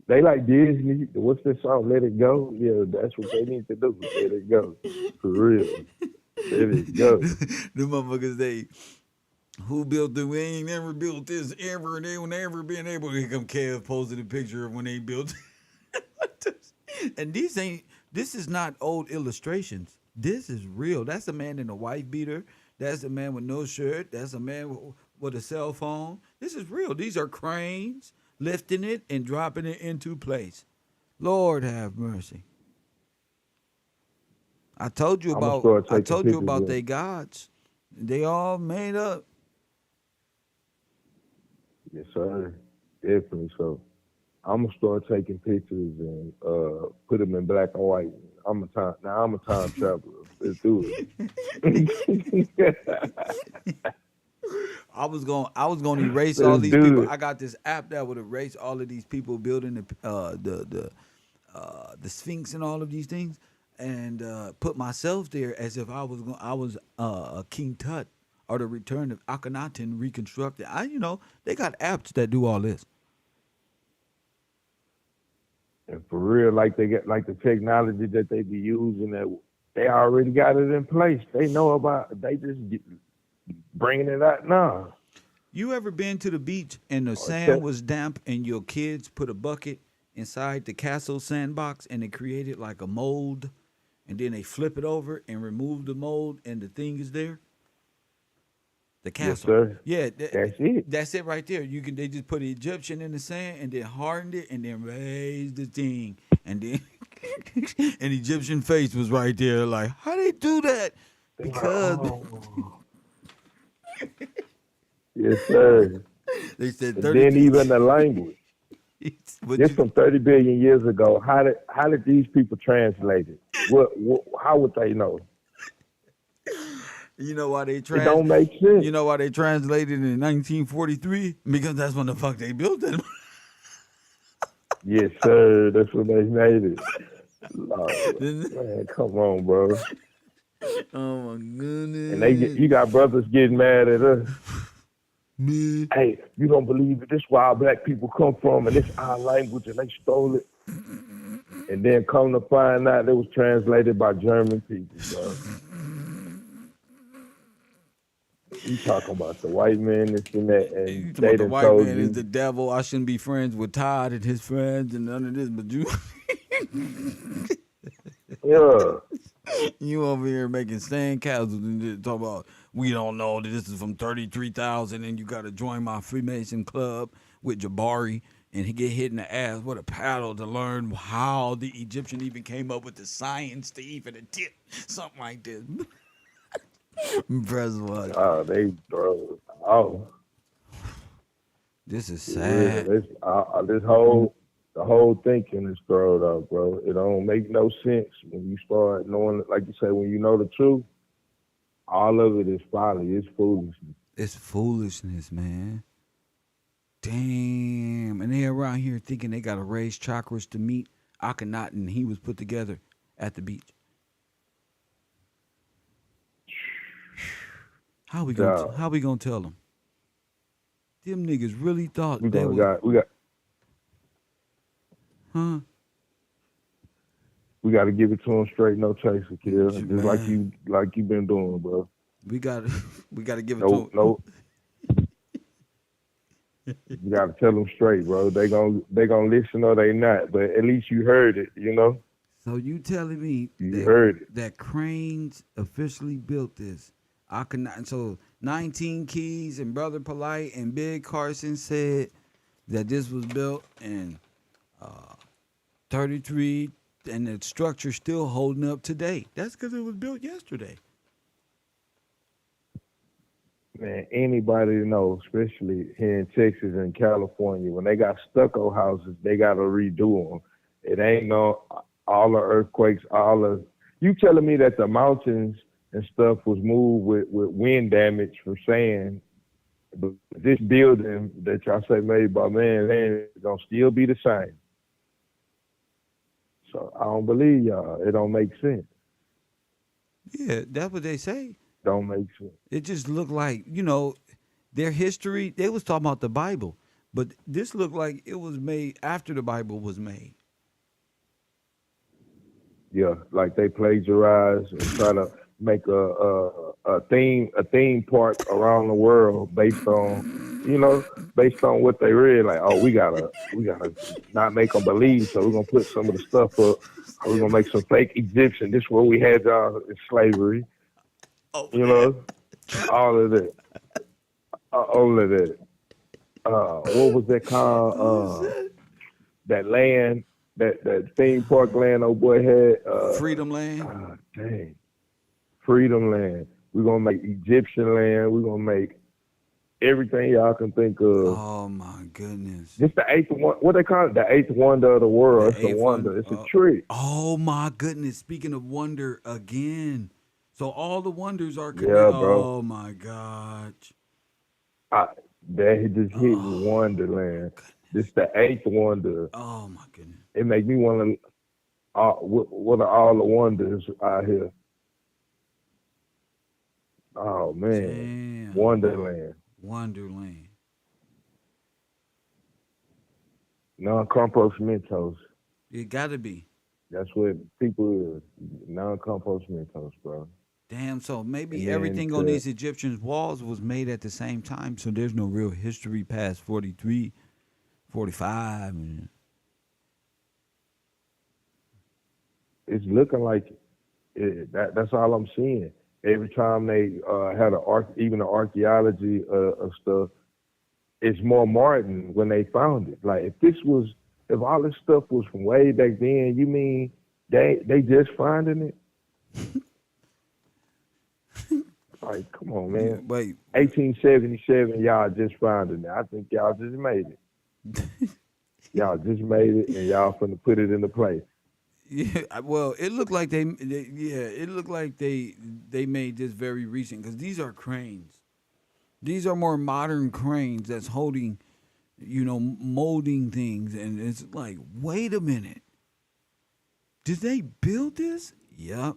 They like Disney. What's that song? Let It Go? Yeah, that's what they need to do. Let it go. For real. Let it go. The motherfuckers, who built it? We ain't never built this ever, and they will never been able to. Here come Kev posted a picture of when they built it. And this is not old illustrations. This is real. That's a man in a wife beater. That's a man with no shirt. That's a man with a cell phone. This is real. These are cranes lifting it and dropping it into place. Lord have mercy. I told you I'ma about start I taking told you pictures about of their gods. They all made up. Yes, sir. Definitely so. I'm gonna start taking pictures and put them in black and white. I'm a time traveler. Let's do it. I was going to erase all Let's these do people. it. I got this app that would erase all of these people building the Sphinx and all of these things, and put myself there as if I was a King Tut or the Return of Akhenaten reconstructed. They got apps that do all this. And for real, like they get like the technology that they be using, that they already got it in place. They know about. They just bringing it out now. You ever been to the beach and the Or sand was damp and your kids put a bucket inside the castle sandbox and they created like a mold and then they flip it over and remove the mold and the thing is there? The Yes, castle. sir. Yeah, That's it. that's it right there. They just put an Egyptian in the sand and then hardened it and then raised the thing and then an Egyptian face was right there like, how they do that? They like, Because oh. Yes, sir. they said And 30 then even the language. This from 30 billion years ago. How did these people translate it? How would they know? You know why they It don't make sense. You know why they translated in 1943? Because that's when the fuck they built it. Yes, sir. That's when they made it. Lord, man, come on, bro. Oh my goodness. And you got brothers getting mad at us. Man. Hey, you don't believe it. This is where our black people come from, and this our language, and they stole it. And then come to find out, it was translated by German people, bro. You talking about the white man, this and that, and You talking they about the done white told man is you, the devil. I shouldn't be friends with Todd and his friends and none of this, but you yeah, you over here making sand castles and just talk about we don't know that this is from 33,000 and you got to join my Freemason club with Jabari and he get hit in the ass with a paddle to learn how the Egyptian even came up with the science to even attempt something like this. Press one. they, bro, oh, This is for real. sad. The whole thinking is thrown out, bro. It don't make no sense when you start knowing, like you say, when you know the truth. All of it is folly. It's foolishness. It's foolishness, man. Damn. And they around here thinking they got to raise chakras to meet Akhenaten and he was put together at the beach. How Dog, we gonna tell them? Them niggas really thought we they gonna was, got we got huh? we got to give it to them straight, no chaser, kid. Just Man, like you been doing, bro. we got we got to give it No, to them. no, you got to tell them straight, bro. They gonna listen or they not, but at least you heard it, you know. So you telling me You heard it. that Cranes officially built this? Akhenaten. So 19 Keys and Brother Polite and Big Carson said that this was built in 33 and the structure's still holding up today. That's because it was built yesterday. Man, anybody know, especially here in Texas and California, when they got stucco houses, they got to redo them. It ain't no all the earthquakes, all the. You telling me that the mountains and stuff was moved with wind damage from sand, but this building that y'all say made by man, ain't gonna still be the same. So I don't believe y'all. It don't make sense. Yeah, that's what they say. Don't make sense. It just looked like, their history, they was talking about the Bible, but this looked like it was made after the Bible was made. Yeah, like they plagiarize and try to make a theme park around the world based on what they read. Like, oh, we gotta not make them believe, so we're gonna put some of the stuff up. Or we're gonna make some fake Egyptian. This is where we had y'all in slavery. Over You there. know, all of that, all of that. What was that called? That land, that theme park land, old boy had. Freedom Land. Dang. Freedom land. We're gonna make Egyptian land. We're gonna make everything y'all can think of. Oh my goodness. Just the eighth one. What they call it? The eighth wonder of the world. The It's a eighth one. wonder. It's a trick. Oh my goodness. Speaking of wonder again. So all the wonders are connected. Yeah, bro. Oh my God. I, that just hit Oh Wonderland. goodness. This the eighth wonder. Oh my goodness. It make me want to. What are all the wonders out here? Oh man, Damn. Wonderland. Wonderland. Non-compost Mentos. It gotta be. That's what people is. Non-compost Mentos, bro. Damn, so maybe And then everything on these Egyptians' walls was made at the same time, so there's no real history past 43, 45. it's looking like that's all I'm seeing. Every time they had even the archaeology of stuff, it's more modern when they found it. Like if all this stuff was from way back then, you mean they just finding it? Like, come on, man. Wait, 1877, y'all just finding it. I think y'all just made it. Y'all just made it, and y'all finna put it into play. yeah, well, it looked like it looked like they made this very recent because these are cranes. These are more modern cranes that's holding, molding things, and it's like, wait a minute, did they build this? Yep.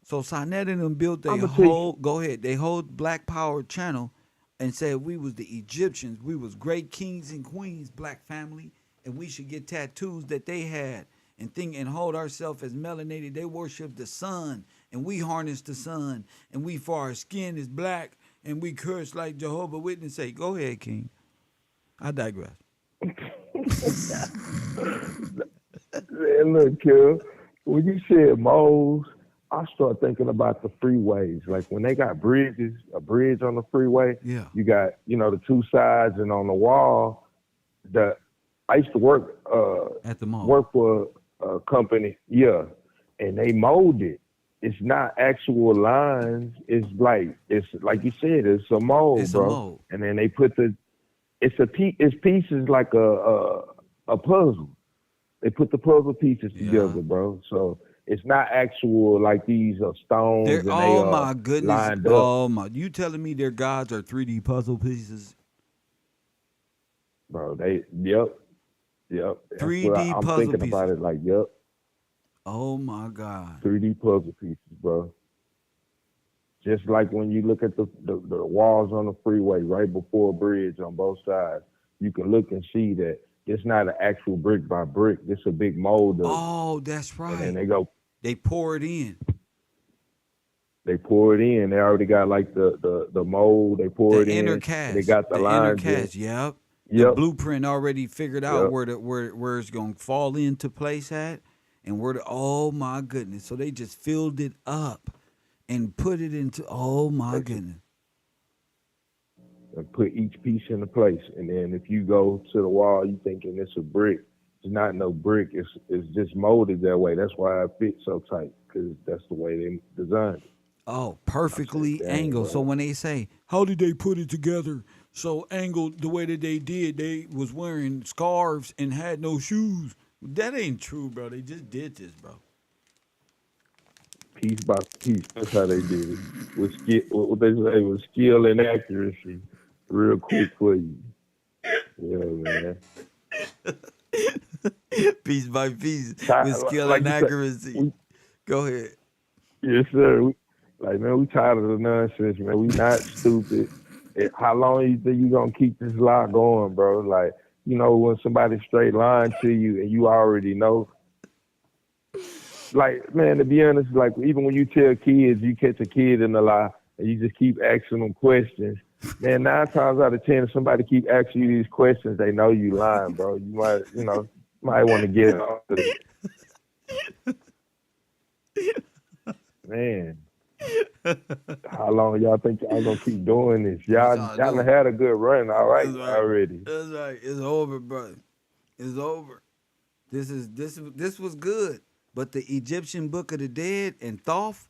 So Sinet and them built I'ma tell you- go ahead, they hold Black Power channel and said we was the Egyptians, we was great kings and queens, black family, and we should get tattoos that they had and think and hold ourselves as melanated. They worship the sun, and we harness the sun, and we for our skin is black, and we curse like Jehovah Witness say. Go ahead, King. I digress. Man, look, Kel, when you said moles, I start thinking about the freeways. Like when they got bridges, a bridge on the freeway, Yeah. you got, the two sides, and on the wall, I used to At the mall. work for a company, yeah, and they mold it. It's not actual lines. It's like you said, it's a mold, It's a bro. mold. And then they put it's pieces like a puzzle. They put the puzzle pieces together, bro. So it's not actual like these are stones and Oh they my goodness. lined up. Oh my, you telling me their gods are 3D puzzle pieces? Bro, yep. That's 3D what I'm puzzle thinking about pieces. it like, yep, Oh my God. 3D puzzle pieces, bro. Just like when you look at the walls on the freeway right before a bridge on both sides, you can look and see that it's not an actual brick by brick. It's a big mold of it. Oh, that's And then right. They pour it in. they pour it in. They already got like the mold. They pour The it inner in. And they cast. got the The inner lines in. cast. Yep. The Yep. blueprint already figured out Yep. where it's gonna fall into place at, and oh my goodness. So they just filled it up and put it into. Oh my goodness. And put each piece into place. And then if you go to the wall, you thinking it's a brick. It's not no brick. It's just molded that way. That's why it fits so tight, because that's the way they designed it. Oh, perfectly Dang, angled. bro. So when they say, how did they put it together so angled the way that they did, they was wearing scarves and had no shoes. That ain't true, bro. They just did this, bro. Piece by piece. That's how they did it. With skill, what they say was skill and accuracy, real quick for you. Yeah, man. Piece by piece with skill Like and you said, accuracy. Go ahead. yes, sir. We tired of the nonsense, man. We not stupid. How long you think you gonna keep this lie going, bro? Like, when somebody straight lying to you and you already know. Like, man, to be honest, like even when you tell kids, you catch a kid in a lie and you just keep asking them questions. Man, 9 times out of 10, if somebody keep asking you these questions, they know you lying, bro. You might want to get off it. Man, how long y'all think y'all gonna keep doing this? Y'all done had a good run, all right, already. That's right. It's over, brother. It's over. This was good. But the Egyptian Book of the Dead and Thoth,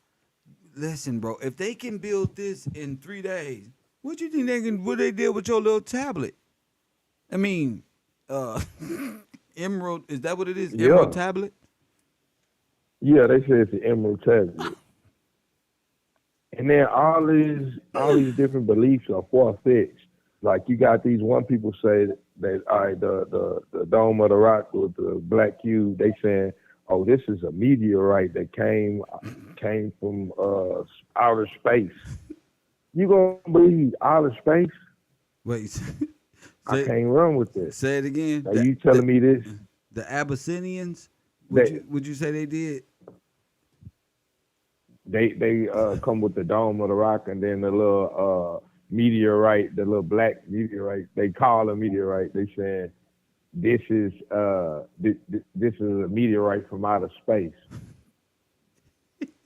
listen, bro, if they can build this in 3 days, what you think what they did with your little tablet? I mean, Emerald, is that what it is? Yeah. Emerald tablet? Yeah, they say it's the Emerald tablet. And then all these different beliefs are far-fetched. Like you got these one people say that all right, the Dome of the Rock with the black cube, they saying, oh, this is a meteorite that came from outer space. You gonna believe outer space? Wait, I can't run with this. Say it again. Now you telling me this? The Abyssinians? Would you say they did? They come with the Dome of the Rock and then the little meteorite, the little black meteorite. They call a meteorite. They saying this is this is a meteorite from outer space.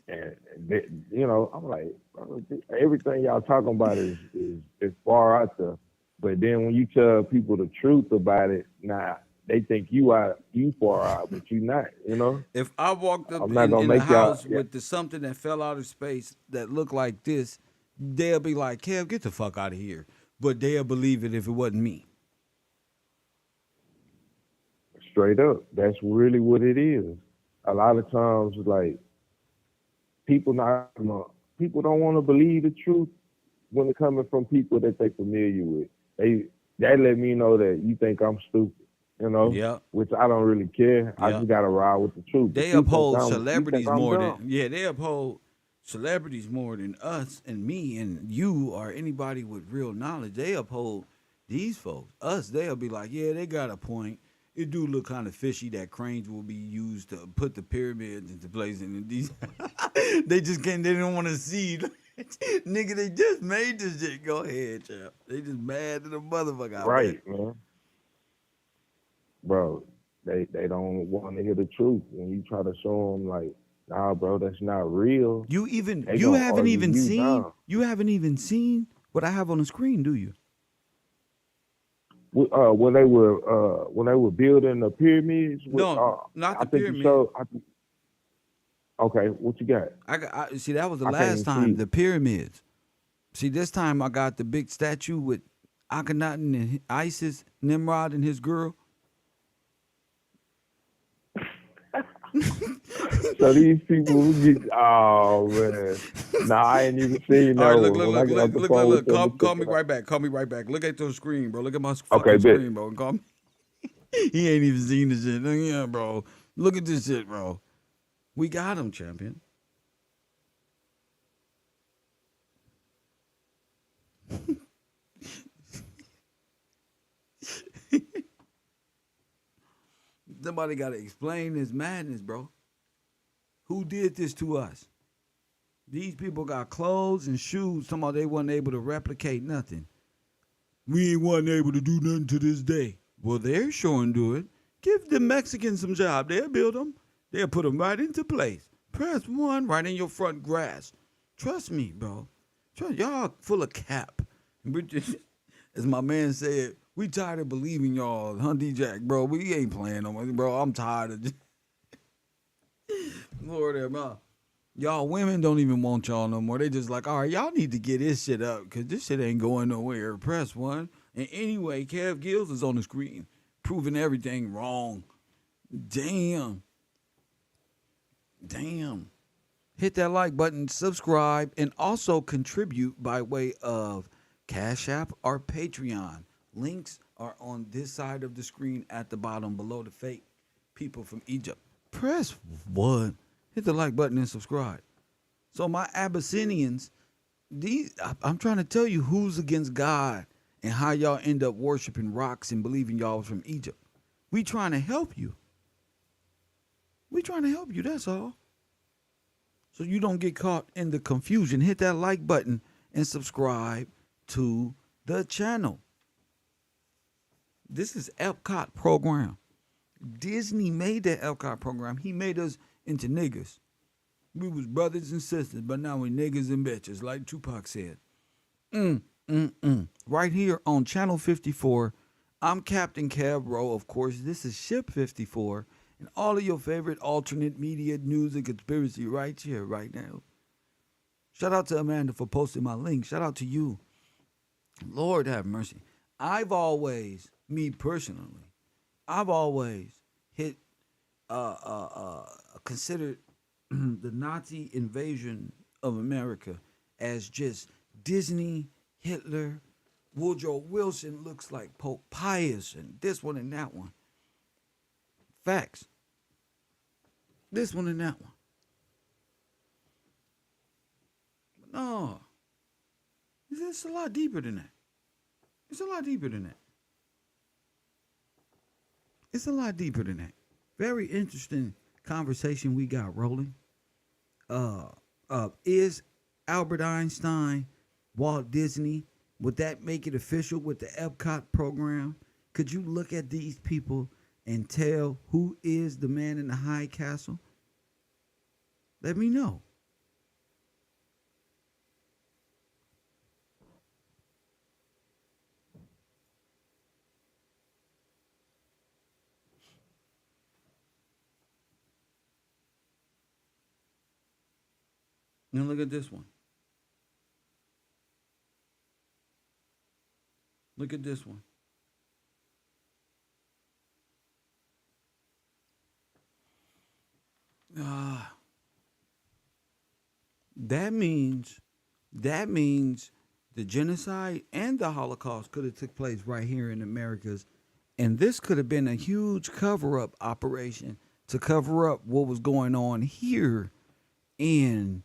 And I'm like, everything y'all talking about is far out there. But then when you tell people the truth about it, they think you far out, but you not, If I walked up I'm not gonna in make a house y'all, with something that fell out of space that looked like this, they'll be like, Kev, get the fuck out of here. But they'll believe it if it wasn't me. Straight up. That's really what it is. A lot of times, like, people don't want to believe the truth when it's coming from people that they're familiar with. That let me know that you think I'm stupid, Yeah. which I don't really care. I just got to ride with the truth. They But you uphold think celebrities I'm more dumb. than, they uphold celebrities more than us and me and you or anybody with real knowledge. They uphold these folks. Us, they'll be like, yeah, they got a point. It do look kind of fishy that cranes will be used to put the pyramids into place, and these they just can't. They don't want to see. Nigga, they just made this shit. Go ahead, chap. They just mad at the motherfucker. I bet. Right, man. Bro, they don't want to hear the truth. When you try to show them like, nah, bro, that's not real. You They gonna haven't argue even you seen down. you haven't even seen what I have on the screen, do you? When they were building the pyramids. No, not I the think you pyramid. showed. Okay, what you got? I see that was the I can't last even time see. the pyramids. See, this time I got the big statue with Akhenaten and Isis, Nimrod and his girl. So these people get. Oh man, nah, I ain't even seen All right, that look, one. look, When I look, get off look, the look, phone look, with look. them, Call check me it out. right back. Call me right back. Look at the screen, bro. Look at my Okay, fucking bet. screen, bro. And call me. He ain't even seen this shit. Yeah, bro. Look at this shit, bro. We got him, champion. Somebody got to explain this madness, bro. Who did this to us? These people got clothes and shoes. Somehow they wasn't able to replicate nothing. We ain't wasn't able to do nothing to this day. Well, they're showing do it. Give the Mexicans some job. They'll build them. They'll put them right into place. Press one right in your front grass. Trust me, bro. Y'all full of cap. As my man said, we tired of believing y'all, Hunty Jack, bro. We ain't playing no more, bro. I'm tired of Lord have mercy. Y'all women don't even want y'all no more. They just like, all right, y'all need to get this shit up because this shit ain't going nowhere. Press one. And anyway, Kev Gills is on the screen proving everything wrong. Damn. Hit that like button, subscribe, and also contribute by way of Cash App or Patreon. Links are on this side of the screen at the bottom below the fake people from Egypt. Press one. Hit the like button and subscribe. So my Abyssinians, I'm trying to tell you who's against God and how y'all end up worshiping rocks and believing y'all was from Egypt. We trying to help you. That's all. So you don't get caught in the confusion. Hit that like button and subscribe to the channel. This is Epcot program. Disney made that Epcot program. He made us into niggas. We was brothers and sisters, but now we niggas and bitches, like Tupac said. Right here on Channel 54, I'm Captain KevRow. Of course, this is Ship 54. And all of your favorite alternate media news and conspiracy right here, right now. Shout out to Amanda for posting my link. Shout out to you. Lord have mercy. I've always, me personally, I've always considered the Nazi invasion of America as just Disney, Hitler, Woodrow Wilson looks like Pope Pius, and this one and that one. Facts. This one and that one. But no. It's a lot deeper than that. It's a lot deeper than that. Very interesting conversation we got rolling. Is Albert Einstein, Walt Disney, would that make it official with the Epcot program? Could you look at these people and tell who is the man in the high castle? Let me know. Now look at this one. Look at this one. That means the genocide and the Holocaust could have took place right here in Americas, and this could have been a huge cover-up operation to cover up what was going on here in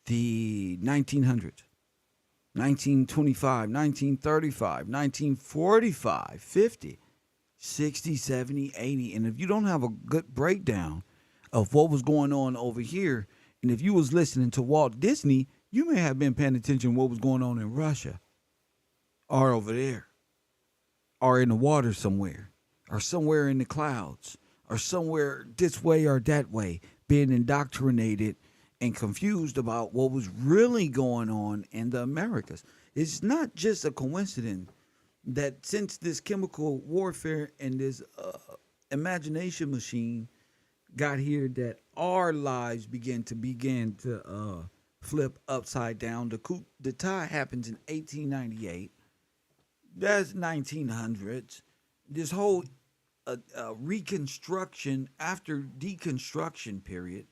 the 1900s, 1925, 1935, 1945, 50, 60, 70, 80. And if you don't have a good breakdown of what was going on over here, and if you was listening to Walt Disney, you may have been paying attention to what was going on in Russia or over there or in the water somewhere or somewhere in the clouds or somewhere this way or that way, being indoctrinated and confused about what was really going on in the Americas. It's not just a coincidence that since this chemical warfare and this imagination machine got here, that our lives begin to flip upside down. The coup d'etat happens in 1898. That's 1900s. This whole reconstruction after deconstruction period,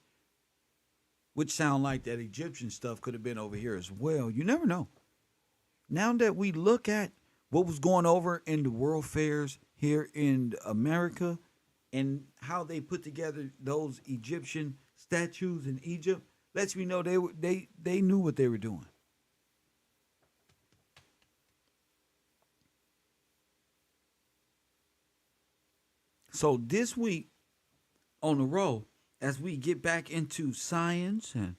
which sound like that Egyptian stuff could have been over here as well. You never know. Now that we look at what was going over in the world fairs here in America and how they put together those Egyptian statues in Egypt, lets me know they knew what they were doing. So this week on the row, as we get back into science, and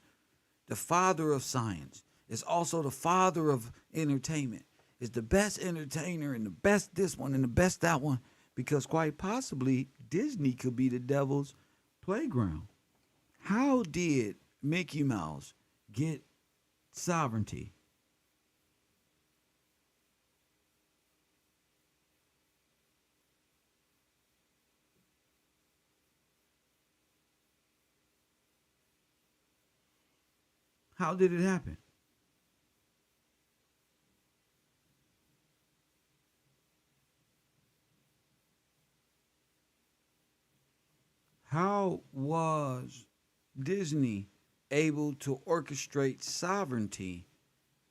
the father of science is also the father of entertainment, is the best entertainer and the best this one and the best that one, because quite possibly Disney could be the devil's playground. How did Mickey Mouse get sovereignty? How did it happen? How was Disney able to orchestrate sovereignty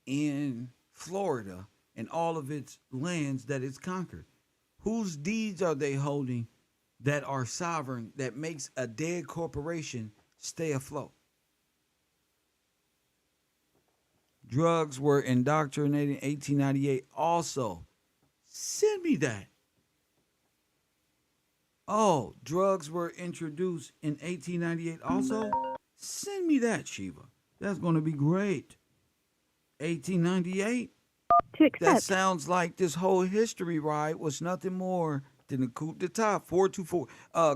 in Florida and all of its lands that it's conquered? Whose deeds are they holding that are sovereign, that makes a dead corporation stay afloat? Drugs were indoctrinated in 1898. Also, send me that. Oh, drugs were introduced in 1898. Also, send me that, Shiva. That's going to be great. 1898. To accept. That sounds like this whole history ride was nothing more than the coup d'etat. 424.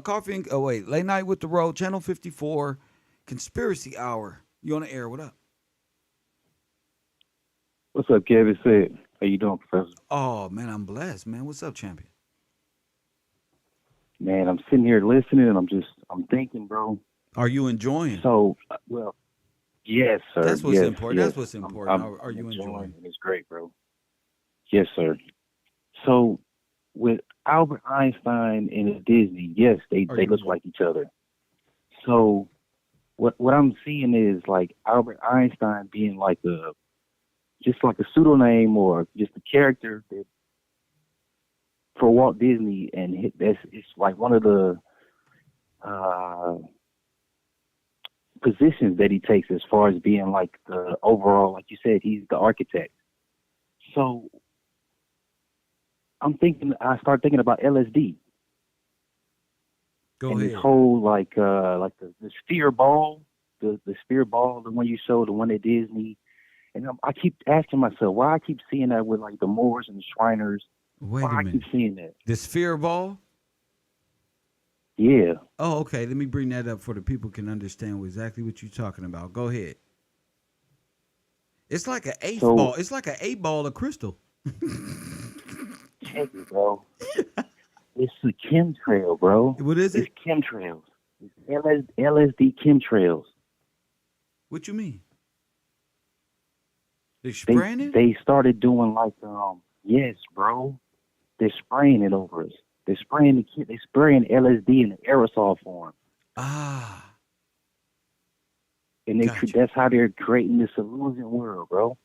Coffee and, Late Night with the Road, Channel 54, Conspiracy Hour. You on the air? What up? What's up, Kevin? Said, how you doing, Professor? Oh, man, I'm blessed, man. What's up, champion? Man, I'm sitting here listening, and I'm thinking, bro. Are you enjoying? So, well, yes, sir. That's what's yes, important. yes. That's what's important. Are I'm you enjoying? It's great, bro. Yes, sir. So, with Albert Einstein and Disney, yes, they look like each other. So, what I'm seeing is like Albert Einstein being like just like a pseudonym or just a character that for Walt Disney, and it's like one of the positions that he takes as far as being like the overall, like you said, he's the architect. So I start thinking about LSD. Go and ahead. This whole like the sphere ball, the sphere ball, the one you showed, the one at Disney. And I keep asking myself why I keep seeing that with like the Moors and the Shriners. Wait why a I minute. keep seeing that. The sphere ball? Yeah. Oh, okay. Let me bring that up for the people can understand exactly what you're talking about. Go ahead. It's like an eighth ball. It's like an 8-ball of crystal. Check it, bro. It's a chemtrail, bro. What is it? It's chemtrails. It's LSD chemtrails. What you mean? They spraying it? They started doing like yes, bro. They're spraying it over us. They're spraying LSD in an aerosol form. Ah. And that's how they're creating this illusion world, bro.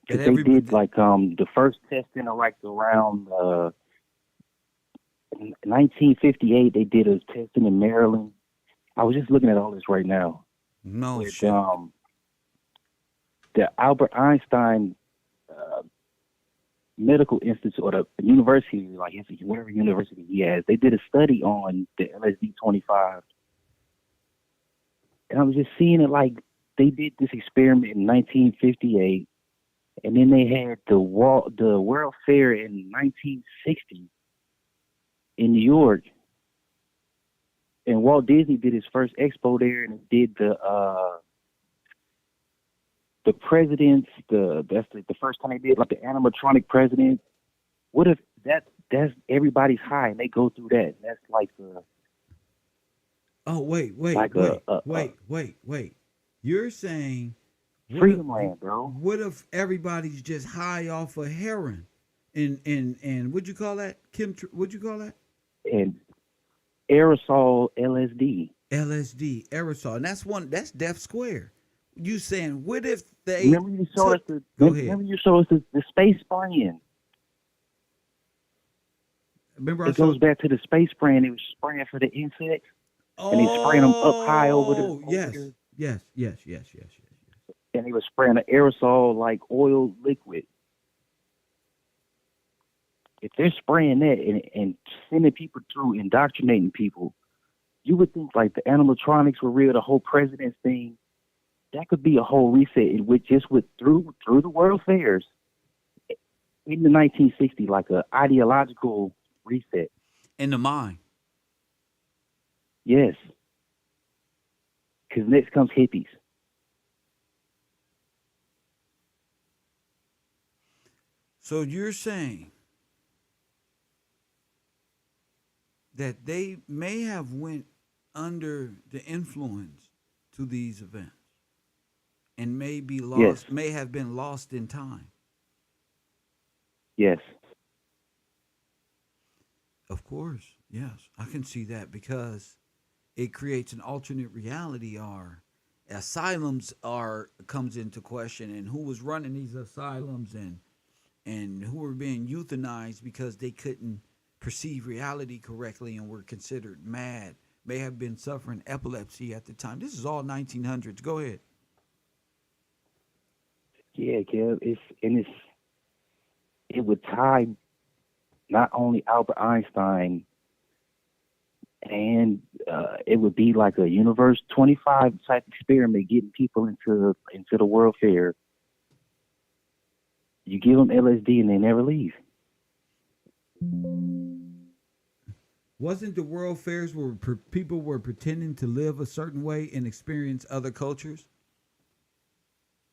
Because they did like the first testing like around 1958. They did a testing in Maryland. I was just looking at all this right now. No with shit. the Albert Einstein Medical Institute or the university, like whatever university he has. They did a study on the LSD 25, and I was just seeing it like they did this experiment in 1958, and then they had the World Fair in 1960 in New York, and Walt Disney did his first expo there, and did the presidents. That's the first time they did like the animatronic president. What if that's everybody's high and they go through that? That's like Oh wait, like wait. You're saying freedom land, bro. what if everybody's just high off of heroin and what'd you call that? What'd you call that? And aerosol LSD. LSD, aerosol. And that's Death Square. You saying what if they Remember you showed us the space spraying. Remember It goes back to the space spraying. It was spraying for the insects, and they spraying them up high over the. Yes. And they were spraying an aerosol like oil liquid. If they're spraying that and sending people through, indoctrinating people, you would think like the animatronics were real, the whole president's thing. That could be a whole reset through the World Fairs in the 1960s, like a ideological reset. in the mind. Yes. Because next comes hippies. So you're saying that they may have went under the influence to these events and may be lost, Yes. may have been lost in time. Yes. Of course, yes, I can see that because it creates an alternate reality. Or asylums comes into question, and who was running these asylums, and who were being euthanized because they couldn't perceive reality correctly and were considered mad, may have been suffering epilepsy at the time. This is all 1900s. Go ahead. Yeah, Kev. It would tie not only Albert Einstein, and it would be like a Universe 25 type experiment, getting people into the World Fair. You give them LSD and they never leave. Wasn't the world fairs where people were pretending to live a certain way and experience other cultures?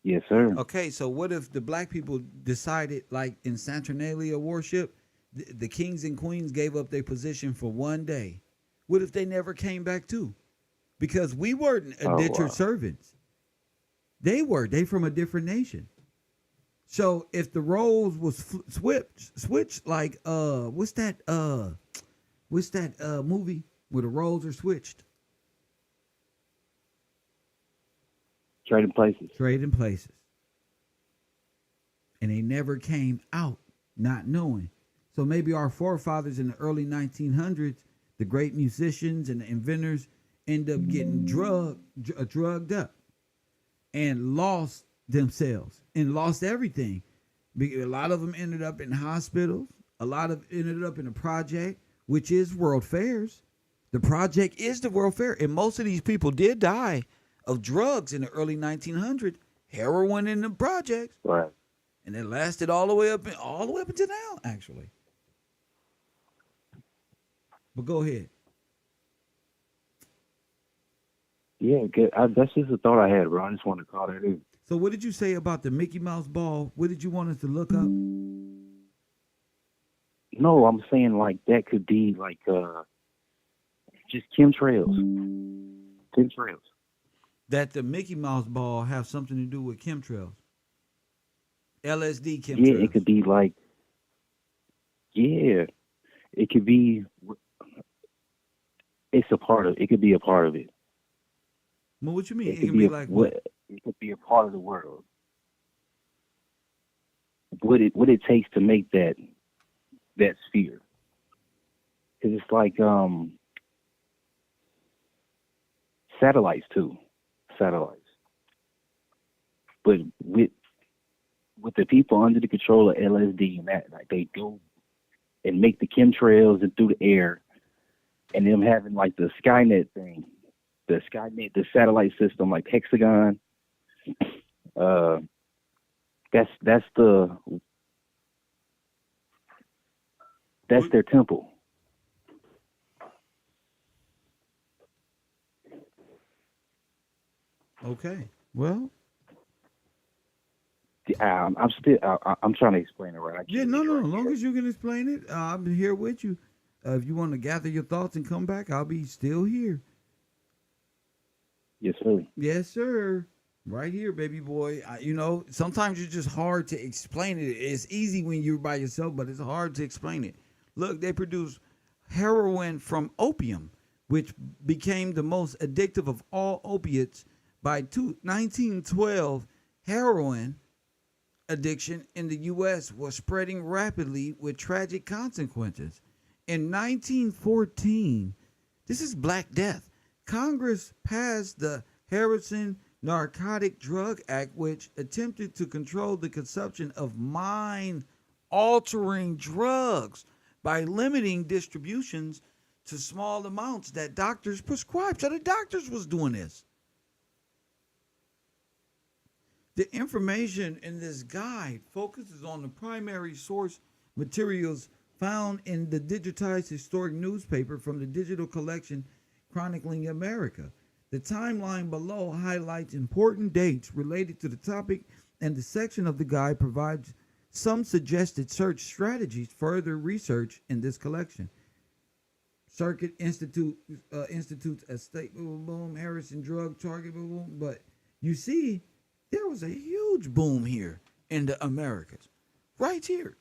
Yes, sir. Okay, so what if the black people decided, like in Saturnalia worship, the kings and queens gave up their position for one day? What if they never came back too? Because we weren't indentured servants. They were. They from a different nation. So if the roles was switched, like what's that movie where the roles are switched? Trading places. Trading places. And they never came out not knowing. So maybe our forefathers in the early 1900s, the great musicians and the inventors, end up getting drugged up and lost themselves and lost everything. A lot of them ended up in hospitals. A lot of ended up in a project, which is World Fairs. The project is the World Fair. And most of these people did die of drugs in the early 1900s. Heroin in the projects. Right. And it lasted all the way up until now, actually. But go ahead. Yeah, that's just a thought I had, bro. I just wanted to call that in. So what did you say about the Mickey Mouse ball? What did you want us to look up? No, I'm saying like that could be like just chemtrails. Chemtrails. That the Mickey Mouse ball have something to do with chemtrails. LSD chemtrails. Yeah, it could be like, yeah, it could be, it could be a part of it. Well, what you mean? It could be like what? It could be a part of the world. What it takes to make that sphere. Because it's like satellites too. satellites. But with the people under the control of LSD and that, like they go and make the chemtrails and through the air, and them having like the Skynet thing, the satellite system, like Hexagon. That's their temple. Okay. Well. I'm trying to explain it right. Yeah, no. As long as you can explain it, I'm here with you. If you want to gather your thoughts and come back, I'll be still here. Yes, sir. Yes, sir. Right here, baby boy. Sometimes it's just hard to explain it. It's easy when you're by yourself, but it's hard to explain it. Look, they produce heroin from opium, which became the most addictive of all opiates. By 1912, heroin addiction in the U.S. was spreading rapidly with tragic consequences. In 1914, this is Black Death, Congress passed the Harrison Narcotic Drug Act, which attempted to control the consumption of mind-altering drugs by limiting distributions to small amounts that doctors prescribed. So the doctors was doing this. The information in this guide focuses on the primary source materials found in the digitized historic newspaper from the digital collection chronicling America. The timeline below highlights important dates related to the topic, and the section of the guide provides some suggested search strategies for further research in this collection. Circuit Institute institutes a state boom, Harrison drug target boom, but you see, there was a huge boom here in the Americas, right here.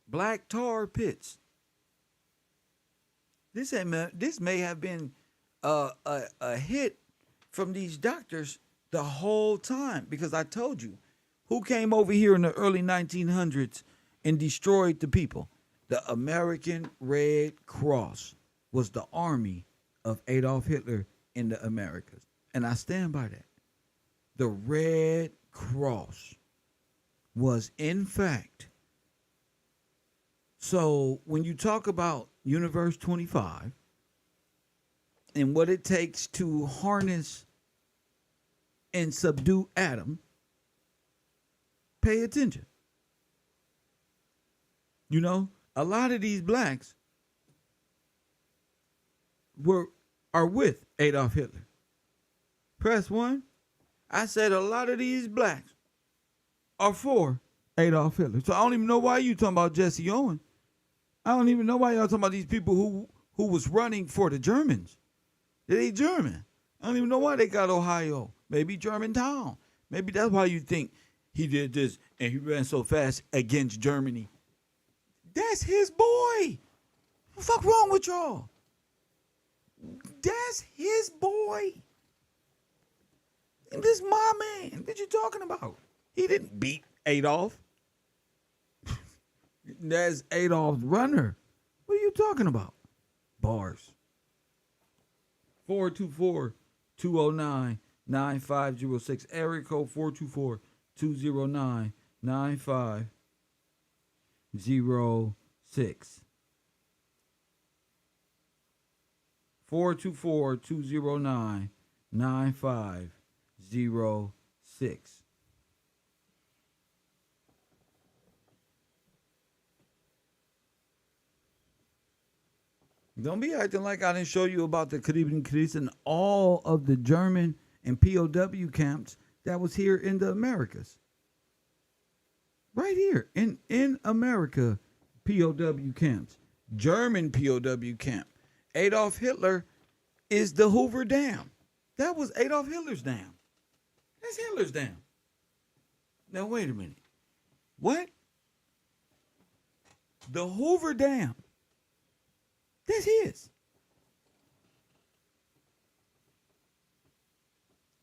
Black tar pits. This may have been a hit from these doctors the whole time, because I told you, who came over here in the early 1900s and destroyed the people? The American Red Cross was the army of Adolf Hitler in the Americas. And I stand by that. The Red Cross was, in fact, so when you talk about Universe 25 and what it takes to harness and subdue Adam, pay attention. You know, a lot of these blacks are with Adolf Hitler. Press 1. I said a lot of these blacks are for Adolf Hitler. So I don't even know why you talking about Jesse Owens. I don't even know why y'all talking about these people who was running for the Germans. They German. I don't even know why they got Ohio. Maybe Germantown. Maybe that's why you think he did this and he ran so fast against Germany. That's his boy. What the fuck wrong with y'all? That's his boy. And this my man. What you talking about? He didn't beat Adolf. That's Adolf's runner. What are you talking about? Bars. 424-209-9506. Area code 424-209-9506. 424-209-9506. Don't be acting like I didn't show you about the Caribbean Krieg and all of the German and POW camps that was here in the Americas. Right here in America, POW camps. German POW camp. Adolf Hitler is the Hoover Dam. That was Adolf Hitler's dam. That's Hitler's dam. Now, wait a minute. What? The Hoover Dam. That's his.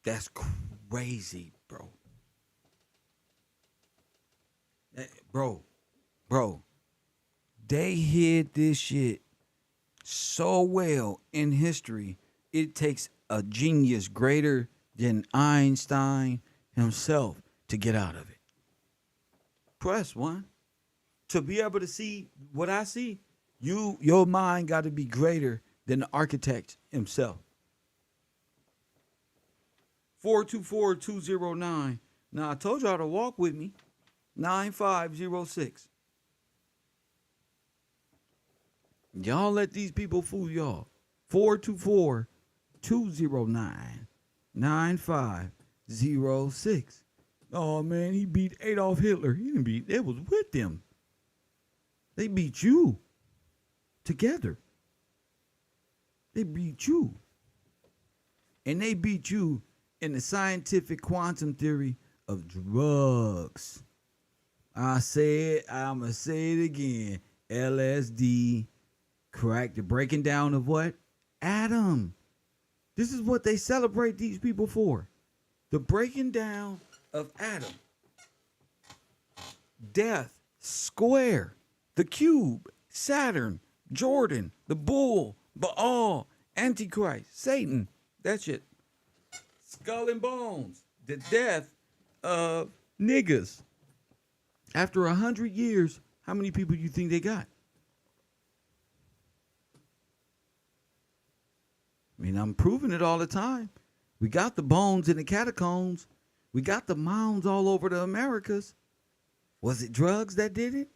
That's crazy, bro. Bro. They hid this shit so well in history, it takes a genius greater than Einstein himself to get out of it. Press one. To be able to see what I see, your mind got to be greater than the architect himself. 424-209. Now I told y'all to walk with me. 9506. Y'all let these people fool y'all. 424-209-9506. Oh man, he beat Adolf Hitler. He didn't beat, it was with them. They beat you together. They beat you. And they beat you in the scientific quantum theory of drugs. I said, I'ma say it again. LSD, crack, the breaking down of what? Atom. This is what they celebrate these people for. The breaking down of atom. Death, square, the cube, Saturn, Jordan, the bull, Baal, Antichrist, Satan. That shit. Skull and bones. The death of niggas. After 100 years, how many people do you think they got? I mean, I'm proving it all the time. We got the bones in the catacombs. We got the mounds all over the Americas. Was it drugs that did it?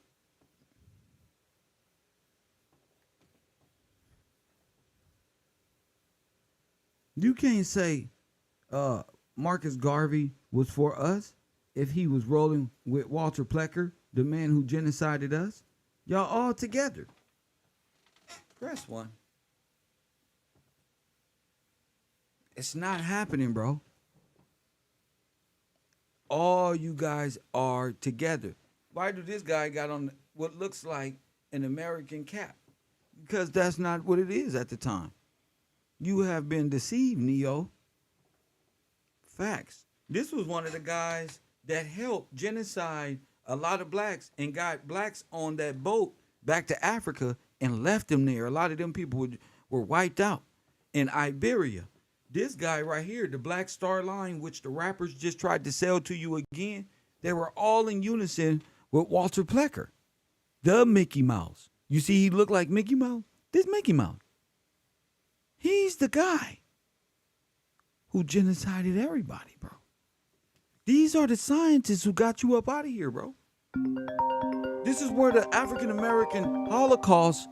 You can't say Marcus Garvey was for us if he was rolling with Walter Plecker, the man who genocided us. Y'all all together. Press one. It's not happening, bro. All you guys are together. Why do this guy got on what looks like an American cap? Because that's not what it is at the time. You have been deceived, Neo. Facts. This was one of the guys that helped genocide a lot of blacks and got blacks on that boat back to Africa and left them there. A lot of them people were wiped out in Iberia. This guy right here, the Black Star Line, which the rappers just tried to sell to you again, they were all in unison with Walter Plecker, the Mickey Mouse. You see, he looked like Mickey Mouse. This Mickey Mouse. He's the guy who genocided everybody, bro. These are the scientists who got you up out of here, bro. This is where the African American Holocaust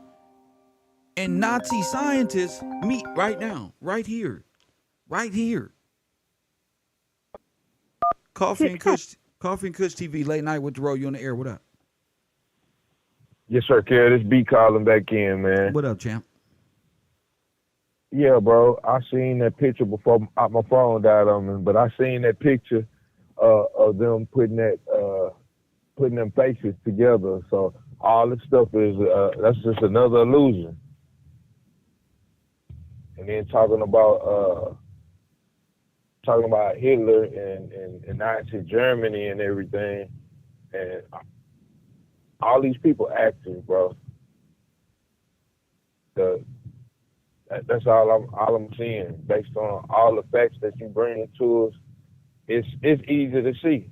and Nazi scientists meet right now, right here. Right here. Coffee and Kush TV, late night with the road. You on the air? What up? Yes, sir, Kev. This B calling back in, man. What up, champ? Yeah, bro. I seen that picture before my phone died on me, but I seen that picture of them putting them faces together. So all this stuff is that's just another illusion. And then talking about Hitler and Nazi Germany and everything, and all these people actors, bro. That's all I'm seeing based on all the facts that you bring to us. It's easy to see.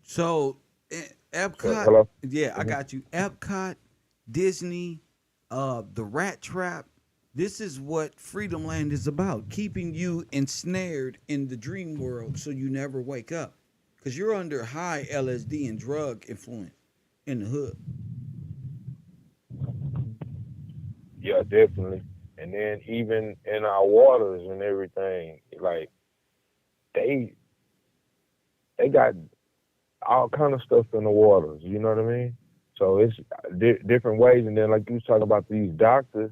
So Epcot, Hello? yeah, I got you. Epcot, Disney, the Rat Trap. This is what Freedom Land is about, keeping you ensnared in the dream world so you never wake up. Because you're under high LSD and drug influence in the hood. Yeah, definitely. And then even in our waters and everything, like they got all kind of stuff in the waters. You know what I mean? So it's different ways. And then like you was talking about these doctors,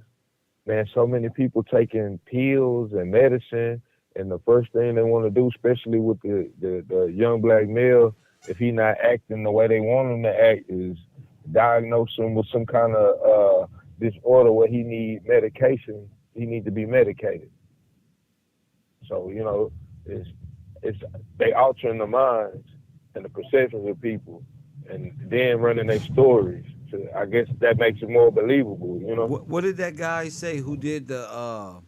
man, so many people taking pills and medicine, and the first thing they want to do, especially with the young black male, if he not acting the way they want him to act, is diagnose him with some kind of disorder where he need medication. He need to be medicated. So you know, it's they altering the minds and the perceptions of people, and then running their stories. I guess that makes it more believable, you know. What did that guy say who did the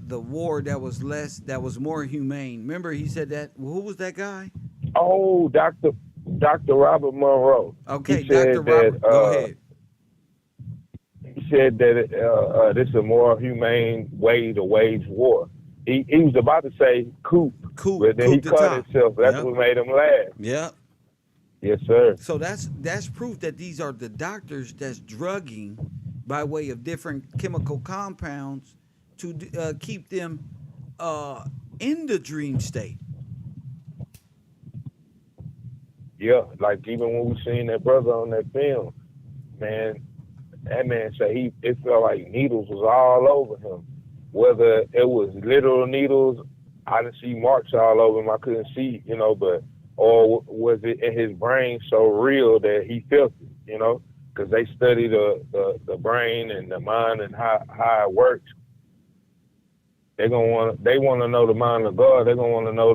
war that was more humane? Remember he said that. Who was that guy? Oh, Dr. Robert Monroe. Okay, He Dr. said that Robert. Go ahead. this is a more humane way to wage war. He was about to say coup, but then Coup he cut d'etat. himself. That's Yep. what made him laugh. Yep. Yes, sir. So that's proof that these are the doctors that's drugging by way of different chemical compounds to keep them in the dream state. Yeah, like even when we seen that brother on that film, man, that man said it felt like needles was all over him. Whether it was literal needles, I didn't see marks all over him. I couldn't see, but or was it in his brain so real that he felt it, because they study the brain and the mind and how it works. They want to know the mind of God. They're gonna want to know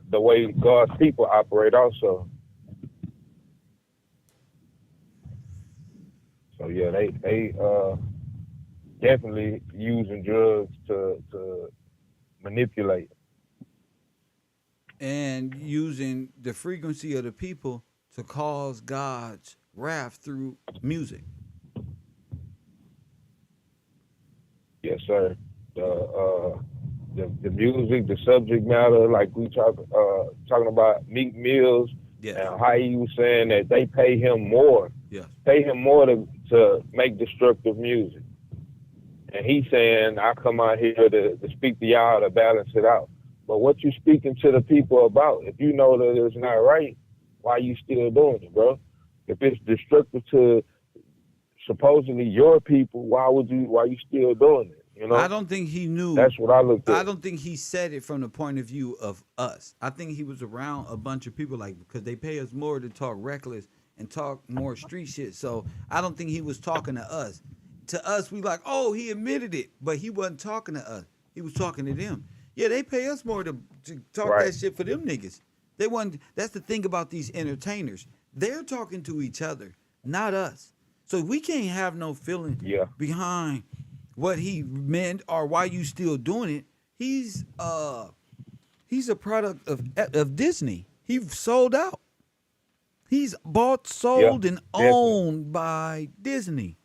the way God's people operate also. So yeah, they definitely using drugs to manipulate. And using the frequency of the people to cause God's wrath through music. Yes, sir. The music, the subject matter, like we talking about Meek Mills, Yes. and how he was saying that they pay him more Yes. to make destructive music. And he's saying, I come out here to speak to y'all to balance it out. But what you speaking to the people about? If you know that it's not right, why you still doing it, bro? If it's destructive to supposedly your people, why you still doing it? I don't think he knew. That's what I looked at. I don't think he said it from the point of view of us. I think he was around a bunch of people because they pay us more to talk reckless and talk more street shit. So I don't think he was talking to us. To us, we like, oh, he admitted it, but he wasn't talking to us. He was talking to them. Yeah, they pay us more to talk Right. that shit for them niggas. They want. That's the thing about these entertainers. They're talking to each other, not us. So we can't have no feeling behind what he meant or why you still doing it. He's a product of Disney. He sold out. He's bought, sold, and owned by Disney.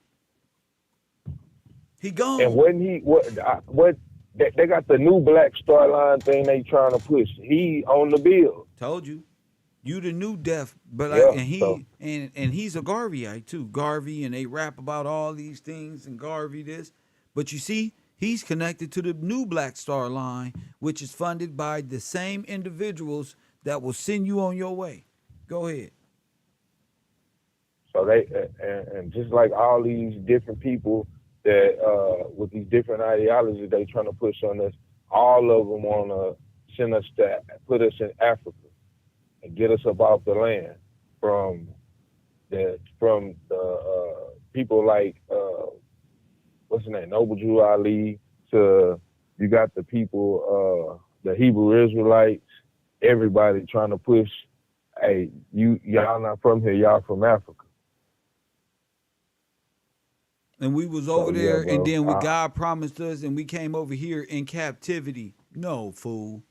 He gone. And wasn't he what they got the new Black Star Line thing they trying to push? He on the bill. Told you. You the new deaf, but and he's a Garveyite too. Garvey, and they rap about all these things and Garvey this. But you see, he's connected to the new Black Star Line, which is funded by the same individuals that will send you on your way. Go ahead. So they and just like all these different people that with these different ideologies they trying to push on us, all of them want to send us to put us in Africa and get us up off the land from the people like what's his name, Noble Drew Ali, to you got the people the Hebrew Israelites, everybody trying to push, hey, y'all not from here, y'all from Africa. And we was over there, bro, and then God promised us, and we came over here in captivity. No, fool.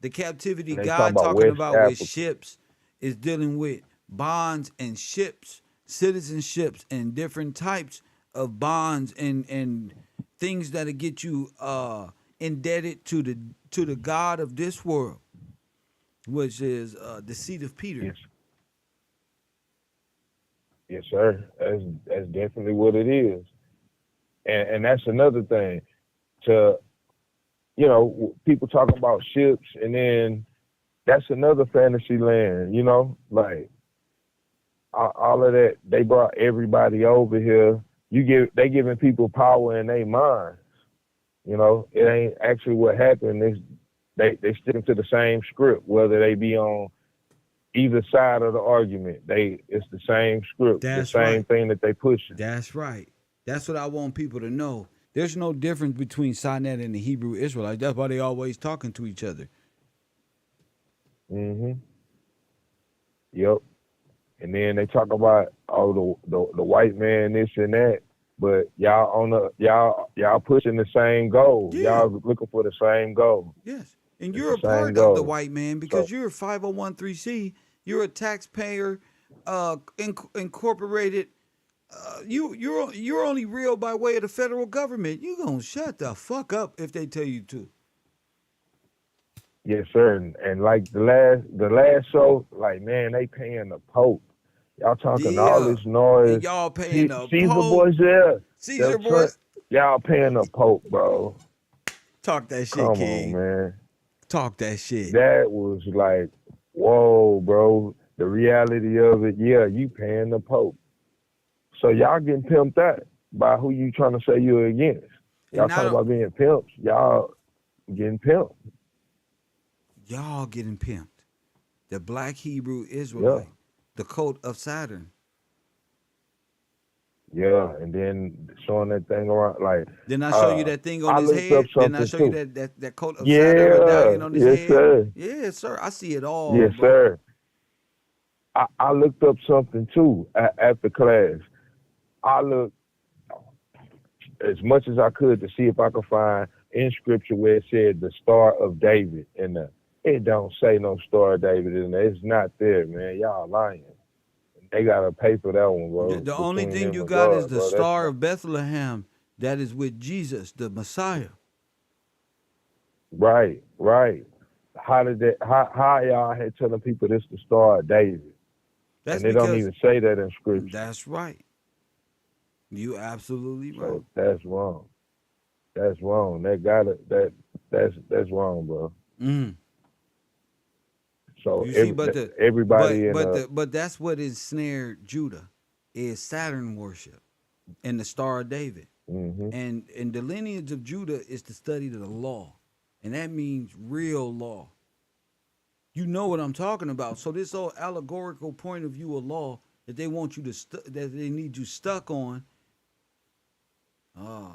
The captivity God talking about with ships is dealing with bonds and ships, citizenships, and different types of bonds and things that'll get you indebted to the God of this world, which is the seed of Peter. Yes. Yes, sir. That's definitely what it is. And that's another thing. People talk about ships, and then that's another fantasy land, like all of that. They brought everybody over here. They giving people power in their minds. It ain't actually what happened. They sticking to the same script, whether they be on either side of the argument. It's the same script, the same thing that they pushing. That's right. That's what I want people to know. There's no difference between Sinai and the Hebrew Israelites. That's why they always talking to each other. Mm-hmm. Yep. And then they talk about the white man this and that, but y'all pushing the same goal. Yeah. Y'all looking for the same goal. Yes. And It's you're the a same part of the goal. white man So because you're a 501c. You're a taxpayer, incorporated. You're only real by way of the federal government. You gonna shut the fuck up if they tell you to. yes, sir. And like the last show, like man, they paying the Pope. Y'all talking all Yeah. this And noise. y'all paying the Caesar Pope. boys there. Caesar The boy. Trump, y'all paying the Pope, bro. Talk that shit, Come on, King. man. Talk that shit. That was like, whoa, bro. The reality of it, yeah, you paying the Pope. So y'all getting pimped out by who you trying to say you're against. And Y'all not talking about being pimps. Y'all getting pimped. y'all getting pimped. The black Hebrew Yeah. Israelite, the coat of Saturn. Yeah. And then showing that thing around like Didn't I show you uh that thing on I his looked up head? Didn't I something show you too. that coat of Saturn Yeah, medallion on his yes, head? sir. Yeah, sir. I see it all, Yes, bro. sir. I looked up something too after class. I looked as much as I could to see if I could find in scripture where it said the Star of David in there. It don't say no Star of David in there. It's not there, man. Y'all lying. They gotta pay for that one, The, bro. the only Between thing them you and got is God, the bro. That's Star not of Bethlehem that is with Jesus, the Messiah. right, right. How did that how y'all had telling people this the Star of David? That's And they don't because even say that in scripture. that's right. You absolutely right. So that's wrong. That's wrong. That's wrong, bro. Mm. So You see, everybody in a but that's what ensnared Judah is Saturn worship and the Star of David. hmm And the lineage of Judah is to study the law. And that means real law. You know what I'm talking about. So this whole allegorical point of view of law that they want you to that they need you stuck on. Oh,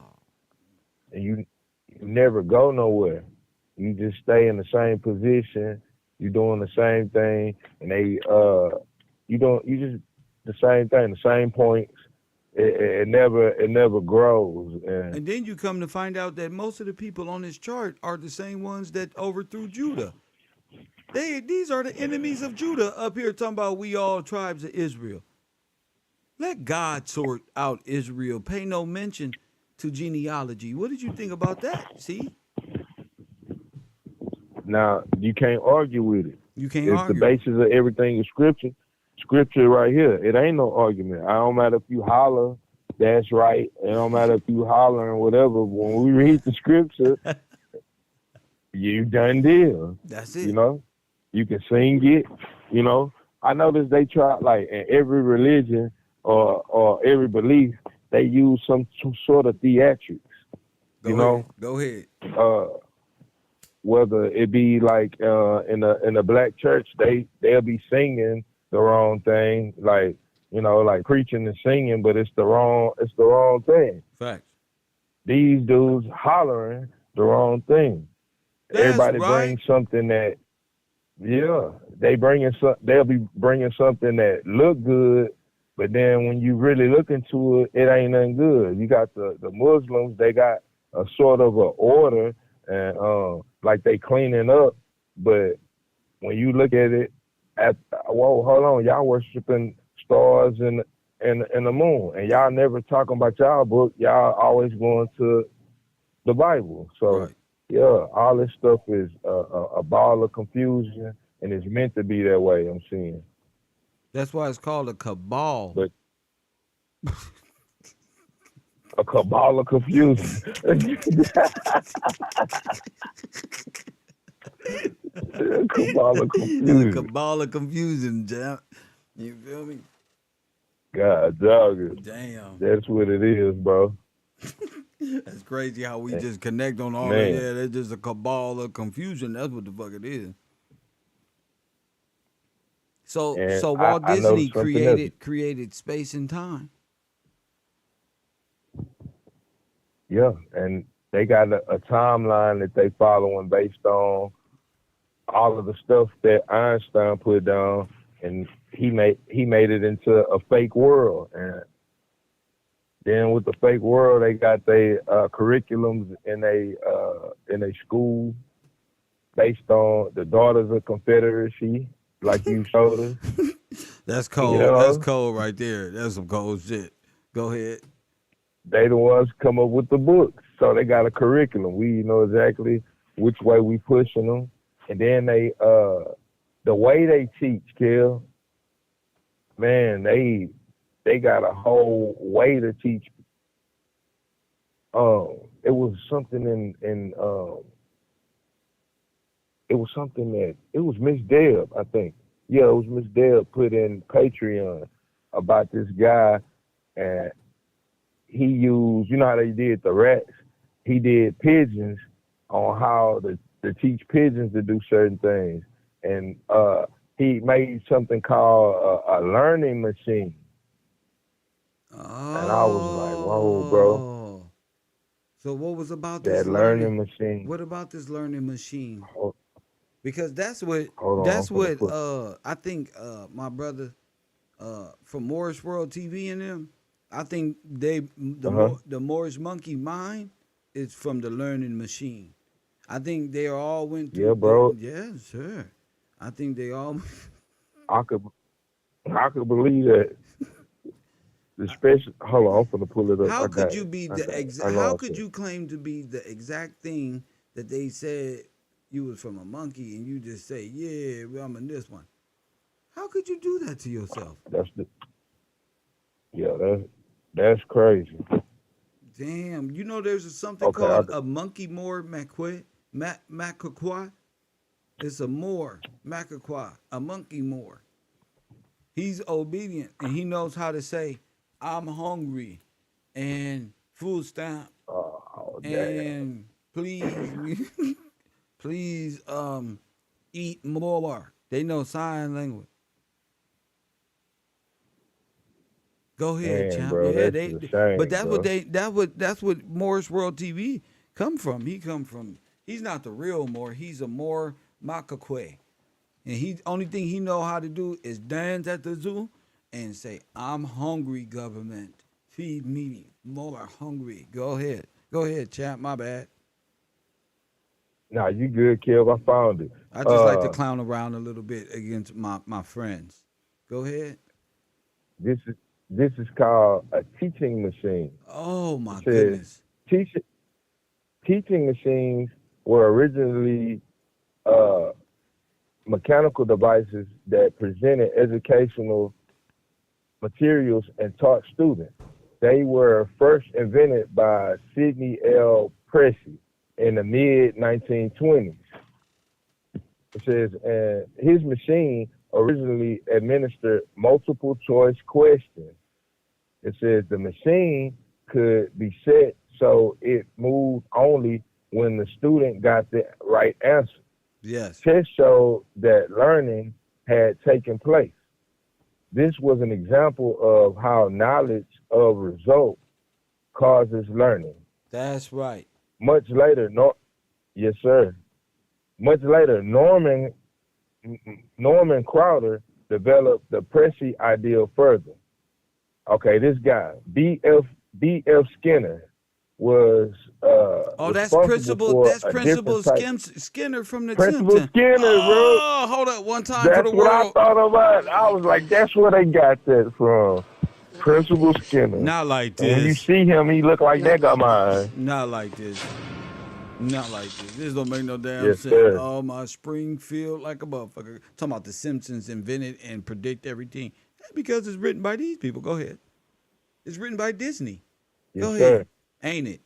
and you never go nowhere. You just stay in the same position. You doing the same thing, and you just the same thing, the same points. It never grows. And and then you come to find out that most of the people on this chart are the same ones that overthrew Judah. These are the enemies of Judah up here talking about we all tribes of Israel. Let God sort out Israel. Pay no mention to genealogy. What did you think about that? See? now you can't argue with it. You can't It's the argue. basis of everything is scripture. Scripture right here. It ain't no argument. I don't matter if you holler, that's right. It don't matter if you holler and whatever. When we read the scripture, you done deal. That's You it. know, you can sing it. You know, I noticed they try like in every religion or every belief they use some sort of theatrics. You Go ahead. know, Go ahead. uh, whether it be like in a black church they'll be singing the wrong thing, like like preaching and singing, but it's the wrong thing. Facts. These dudes hollering the wrong thing. That's Everybody right. brings something that yeah, they'll be bringing something that look good, but then when you really look into it, it ain't nothing good. You got the Muslims, they got a sort of a order and like they cleaning up, but when you look at it, whoa, hold on, y'all worshiping stars and the moon, and y'all never talking about y'all book. Y'all always going to the Bible. So Right. yeah, all this stuff is a ball of confusion, and it's meant to be that way. I'm seeing, That's why it's called a cabal. but a cabal of confusion, a cabal of It's a confusion. cabal of confusion, Jam. You feel me? God dog it. Damn. That's what it is, bro. That's crazy how we just connect on all that. Man, Yeah, that's just a cabal of confusion. That's what the fuck it is. So and so I, Walt I Disney noticed something else. created space and time. Yeah, and they got a timeline that they following based on all of the stuff that Einstein put down. and he made it into a fake world. And then with the fake world, they got their curriculums in a school based on the Daughters of Confederacy, like you showed us. That's You cold. That's know, cold right there. That's some cold shit. Go ahead. they the ones come up with the books, so they got a curriculum. We know exactly which way we pushing them, and then the way they teach, Kel, man, they got a whole way to teach. It was something it was Miss Deb, I think. Yeah, it was Miss Deb put in Patreon about this guy, and he used, you know how they did the rats? He did pigeons on how to teach pigeons to do certain things. And he made something called a learning machine. And I was like, whoa, bro, Oh. So what was about this that learning? learning machine. What about this learning machine? Hold, Because hold on, I'm gonna put. I think my brother from Morris World TV and them, I think Uh-huh. the Morris Monkey Mind is from the learning machine. I think they all went Yeah, through bro, yes, sir. I think they all I could believe that. Especially, hold on, I'm gonna pull it up. how I could got you it. be I the got it. I how lost could it. you claim to be the exact thing that they said you was from a monkey and you just say, yeah, well, I'm in this one. How could you do that to yourself? That's the that's crazy. Damn, you know there's something Okay, I called got, a monkey more macaquah. It's a more macaquah, a monkey more. He's obedient and he knows how to say, I'm hungry and food stamp oh damn. and please please eat more. They know sign language. Go ahead, Man, champ. bro, Yeah, that's a but shame, bro. that's what Morris World TV come from. He come from. He's not the real Moore. He's a Moore Makakwe, and he only thing he know how to do is dance at the zoo and say, "I'm hungry, government. Feed me more hungry." Go ahead, champ. My bad. Nah, you good, Kev. I found it. I just like to Uh, clown around a little bit against my friends. Go ahead. this is called a teaching machine. Oh It my says goodness. teach, teaching machines were originally uh, mechanical devices that presented educational materials and taught students. They were first invented by Sidney L. Pressey in the mid 1920s. It says, and his machine originally administered multiple choice questions. It says the machine could be set so it moved only when the student got the right answer. Yes. Tests showed that learning had taken place. This was an example of how knowledge of result causes learning. That's right. Much later, yes, sir. Much later, Norman Crowder developed the Pressey ideal further. Okay, this guy, B.F. Skinner, was Oh, responsible for That's a different type. Skinner from the Principal Simpsons. Skinner, bro. Oh, hold up, one time for That's the what I world. thought about. I was like, that's where they got that from. Principal Skinner. Not like And when you this. see him, he look like that guy mine. Not like this. Not like this. This don't make no damn Yes, sense. sir. Oh, my Springfield like a motherfucker. Talking about the Simpsons invented and predict everything. That's because it's written by these people. Go ahead. It's written by Disney. Yes, Go sir. ahead. Ain't it?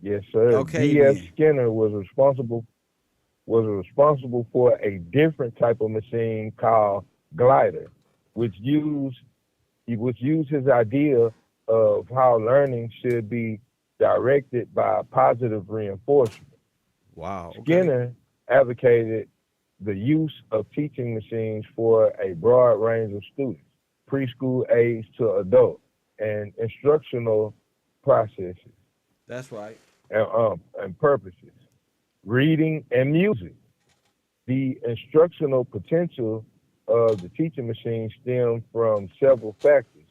Yes, sir. Okay, B.F. then. Skinner was responsible for a different type of machine called glider, which used his idea of how learning should be directed by positive reinforcement. Wow. Okay. Skinner advocated the use of teaching machines for a broad range of students, preschool age to adult, and instructional processes That's right. and purposes, reading and music. The instructional potential of the teaching machine stemmed from several factors.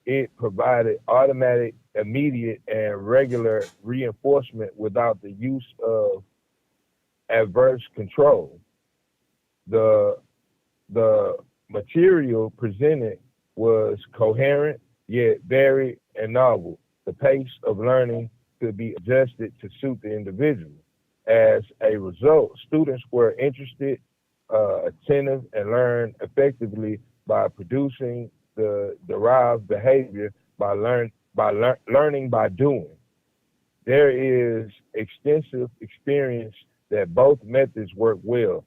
It provided automatic, immediate, and regular reinforcement without the use of adverse control. The the material presented was coherent yet varied and novel. The pace of learning could be adjusted to suit the individual. As a result, students were interested, attentive, and learned effectively by producing the derived behavior learning by doing. There is extensive experience that both methods work well,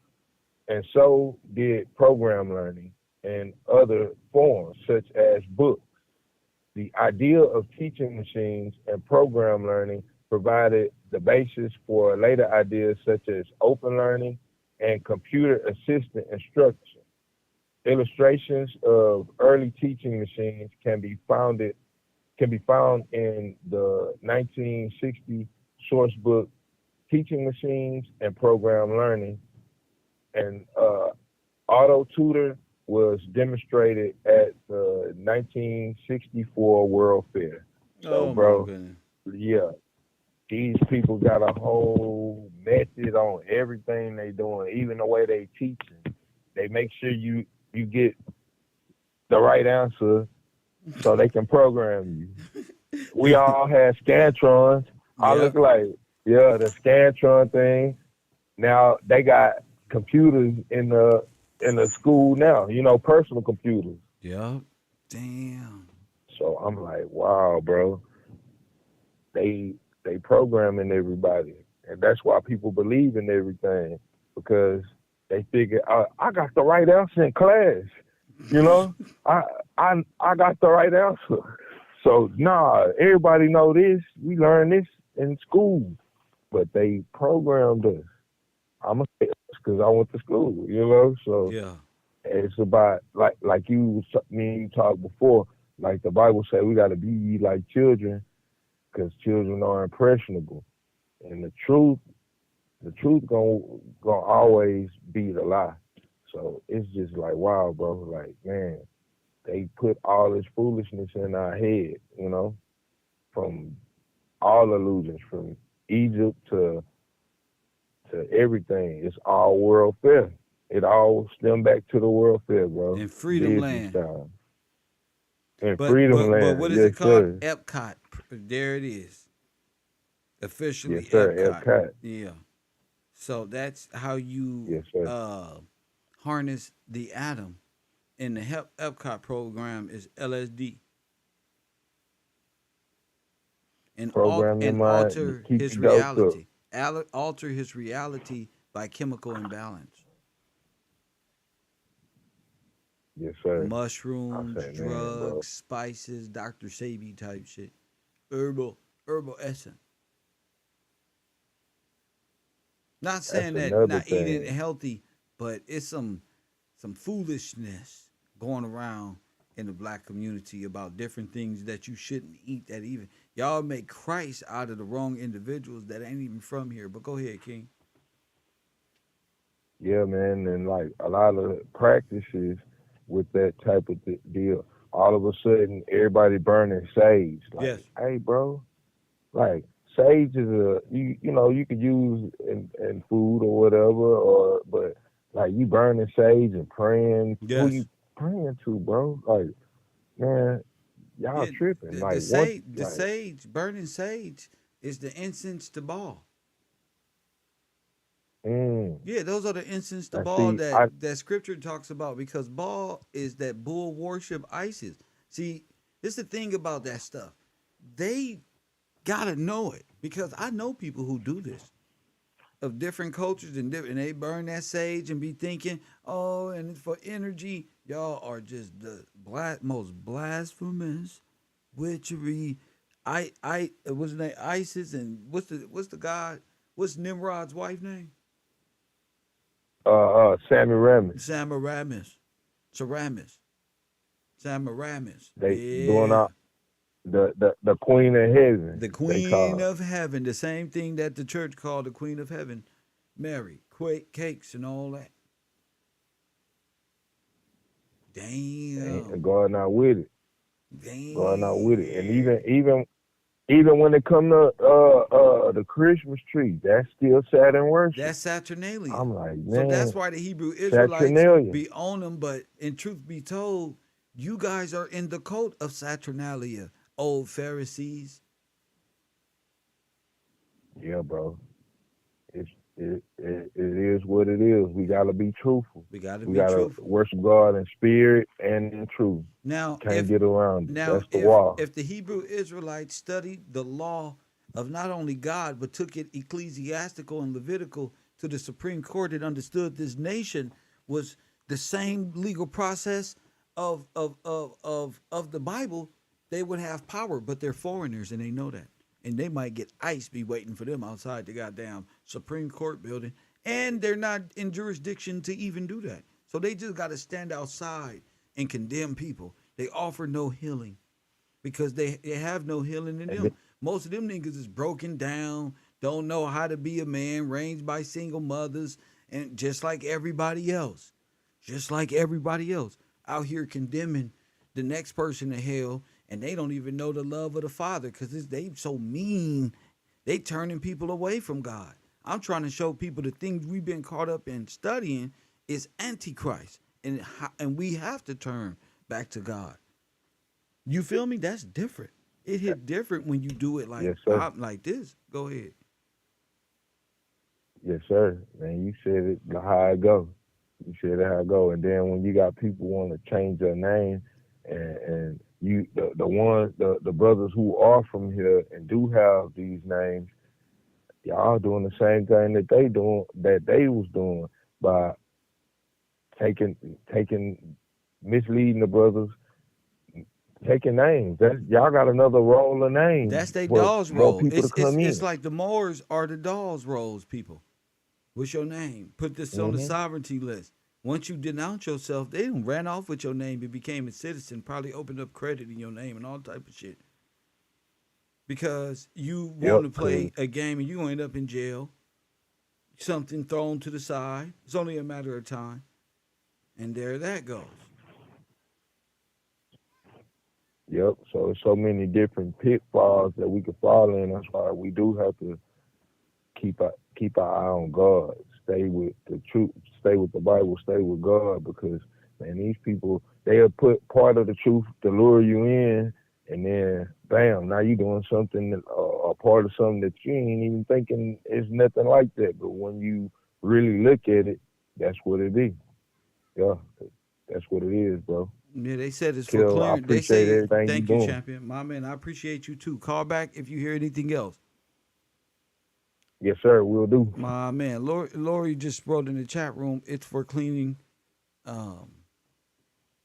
and so did program learning and other forms such as books. The idea of teaching machines and program learning provided the basis for later ideas such as open learning and computer assisted instruction. Illustrations of early teaching machines can be found in the 1960 source book Teaching Machines and Program Learning, and auto tutor was demonstrated at the 1964 World Fair. So, Oh my bro, goodness. yeah, these people got a whole method on everything they doing, even the way they teaching. They make sure you get the right answer so they can program you. We all had Scantrons. I Yeah. look like, yeah, the Scantron thing. Now they got computers in the school now, personal computers. Yeah. Damn. So I'm like, wow, bro. They they programming everybody. And that's why people believe in everything. Because they figure I got the right answer in class. You know? I I got the right answer. So nah, everybody know this. We learn this in school. But they programmed us. I'm gonna say because I went to school. So Yeah. it's about me and you talked before. Like the Bible say, we got to be like children because children are impressionable, and the truth gonna always be the lie. So it's just like wow, bro. Like man, they put all this foolishness in our head. From all illusions, from Egypt to everything. It's all world fair. It all stem back to the world fair, bro. In Freedom Disney Land. style. In But Freedom but Land, what is yes it called? sir. Epcot. There it is. Yes Officially sir. Epcot. Epcot. Yeah. So that's how you Yes sir. harness the atom. And the Epcot program is LSD. And Program your mind and alter keep his you doped up. reality. Alter his reality by chemical imbalance. Yes sir. I Mushrooms, say, man, bro, drugs, spices, Dr. Sabi type shit. Herbal essence. Not that's saying that another not eating thing. healthy, but it's some foolishness going around in the black community about different things that you shouldn't eat. That even y'all make Christ out of the wrong individuals that ain't even from here. But go ahead, King. Yeah, man, and like a lot of practices with that type of deal. All of a sudden, everybody burning sage. Yes. Like, hey, bro, like sage is you could use in food or whatever, but like you burning sage and praying. Who Yes. you praying to, bro? Like, man, y'all Yeah. tripping. The, Like the once, sage, the like sage, burning sage is the incense to Baal. mm, Yeah, those are the incense to I Baal see. I that scripture talks about because Baal is that bull worship ISIS. See, this is the thing about that stuff. They gotta know it because I know people who do this of different cultures and they burn that sage and be thinking, oh, and it's for energy. Y'all are just the most blasphemous witchery. I what's his name? ISIS and what's the god? What's Nimrod's wife name? Sammy Ramis. Samaramis. Saramis. Samaramis. They doing Yeah. all the Queen of Heaven. The They Queen call. of Heaven. The same thing that the church called the Queen of Heaven. Mary. Cakes and all that. Damn. God not with it. God not with it. And Damn. even when it come to the Christmas tree, that's still Saturn worship. That's Saturnalia. I'm like, So that's man, why the Hebrew Israelites Saturnalia. be on them. But in truth be told, you guys are in the cult of Saturnalia, old Pharisees. Yeah, bro. It is what it is. We gotta be truthful. We got to We be gotta truthful. worship God in spirit and in truth. Now, Can't get around it. That's the if wall. the Hebrew Israelites studied the law of not only God but took it ecclesiastical and Levitical to the Supreme Court and understood this nation was the same legal process of the Bible, they would have power. But they're foreigners and they know that, and they might get ICE be waiting for them outside the goddamn Supreme Court building, and they're not in jurisdiction to even do that. So they just got to stand outside and condemn people. They offer no healing because they have no healing in And them. Most of them niggas is broken down, don't know how to be a man, raised by single mothers, and just like everybody else. Just like everybody else. Out here condemning the next person to hell, and they don't even know the love of the Father because they so mean. They turning people away from God. I'm trying to show people the things we've been caught up in studying is antichrist, and we have to turn back to God. You feel me? That's different. It hit different when you do it yes, sir. like this. Go ahead. Yes, sir. Man, you said it how it go. You said it how it go. And then when you got people want to change their name, and you the brothers who are from here and do have these names, y'all doing the same thing that they was doing by taking misleading the brothers, taking names. That's y'all got another roll of names That's they for dolls more roll. people to come It's in. like the Moors are the dolls rolls people. What's your name? Put this on the Mm-hmm. sovereignty list. Once you denounce yourself, they done ran off with your name and became a citizen, probably opened up credit in your name and all type of shit. Because you want Yep, to cause play a game and you end up in jail, something thrown to the side. It's only a matter of time. And there that goes. yep. So there's so many different pitfalls that we could fall in. That's why we do have to keep our eye on God. Stay with the truth. Stay with the Bible. Stay with God, because man, these people, they'll put part of the truth to lure you in, and then bam, now you doing something a part of something that you ain't even thinking is nothing like that. But when you really look at it, that's what it is. Yeah, that's what it is, bro. Yeah, they said it's for Kill, I clearing. They appreciate say, everything you thank you, doing. champion. My man, I appreciate you too. Call back if you hear anything else. Yes, sir, we'll do. My man, Lori just wrote in the chat room, it's for cleaning um,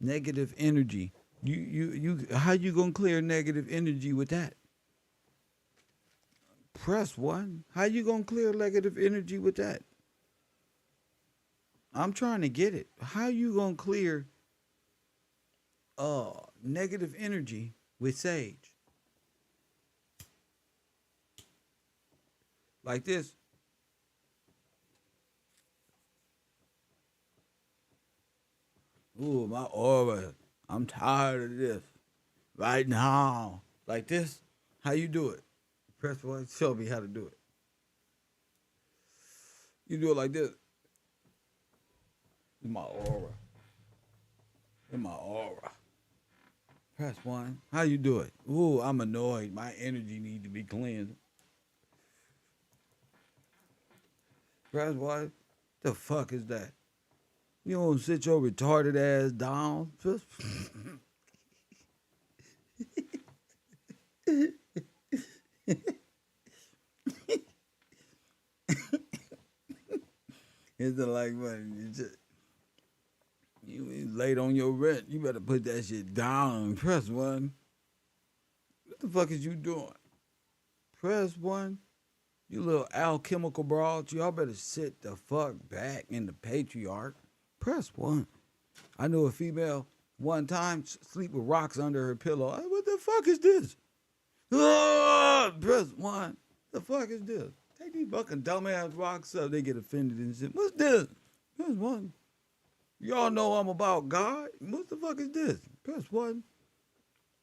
negative energy. How you gonna clear negative energy with that? Press one. How you gonna clear negative energy with that? I'm trying to get it. How you gonna clear negative energy with sage? Like this. Ooh, my aura. I'm tired of this. Right now. Like this. How you do it? Press one. Show me how to do it. You do it like this. In my aura. In my aura. Press one. How you do it? Ooh, I'm annoyed. My energy need to be cleansed. Press one. The fuck is that? You don't sit your retarded ass down. Just it's like money. You late on your rent. You better put that shit down. Press one. What the fuck is you doing? Press one. You little alchemical broads. Y'all better sit the fuck back in the patriarch. Press one. I knew a female one time sleep with rocks under her pillow. What the fuck is this? Ah, press one. The fuck is this? Take these fucking dumbass rocks up. They get offended and shit. What's this? Press one. Y'all know I'm about God. What the fuck is this? Press one.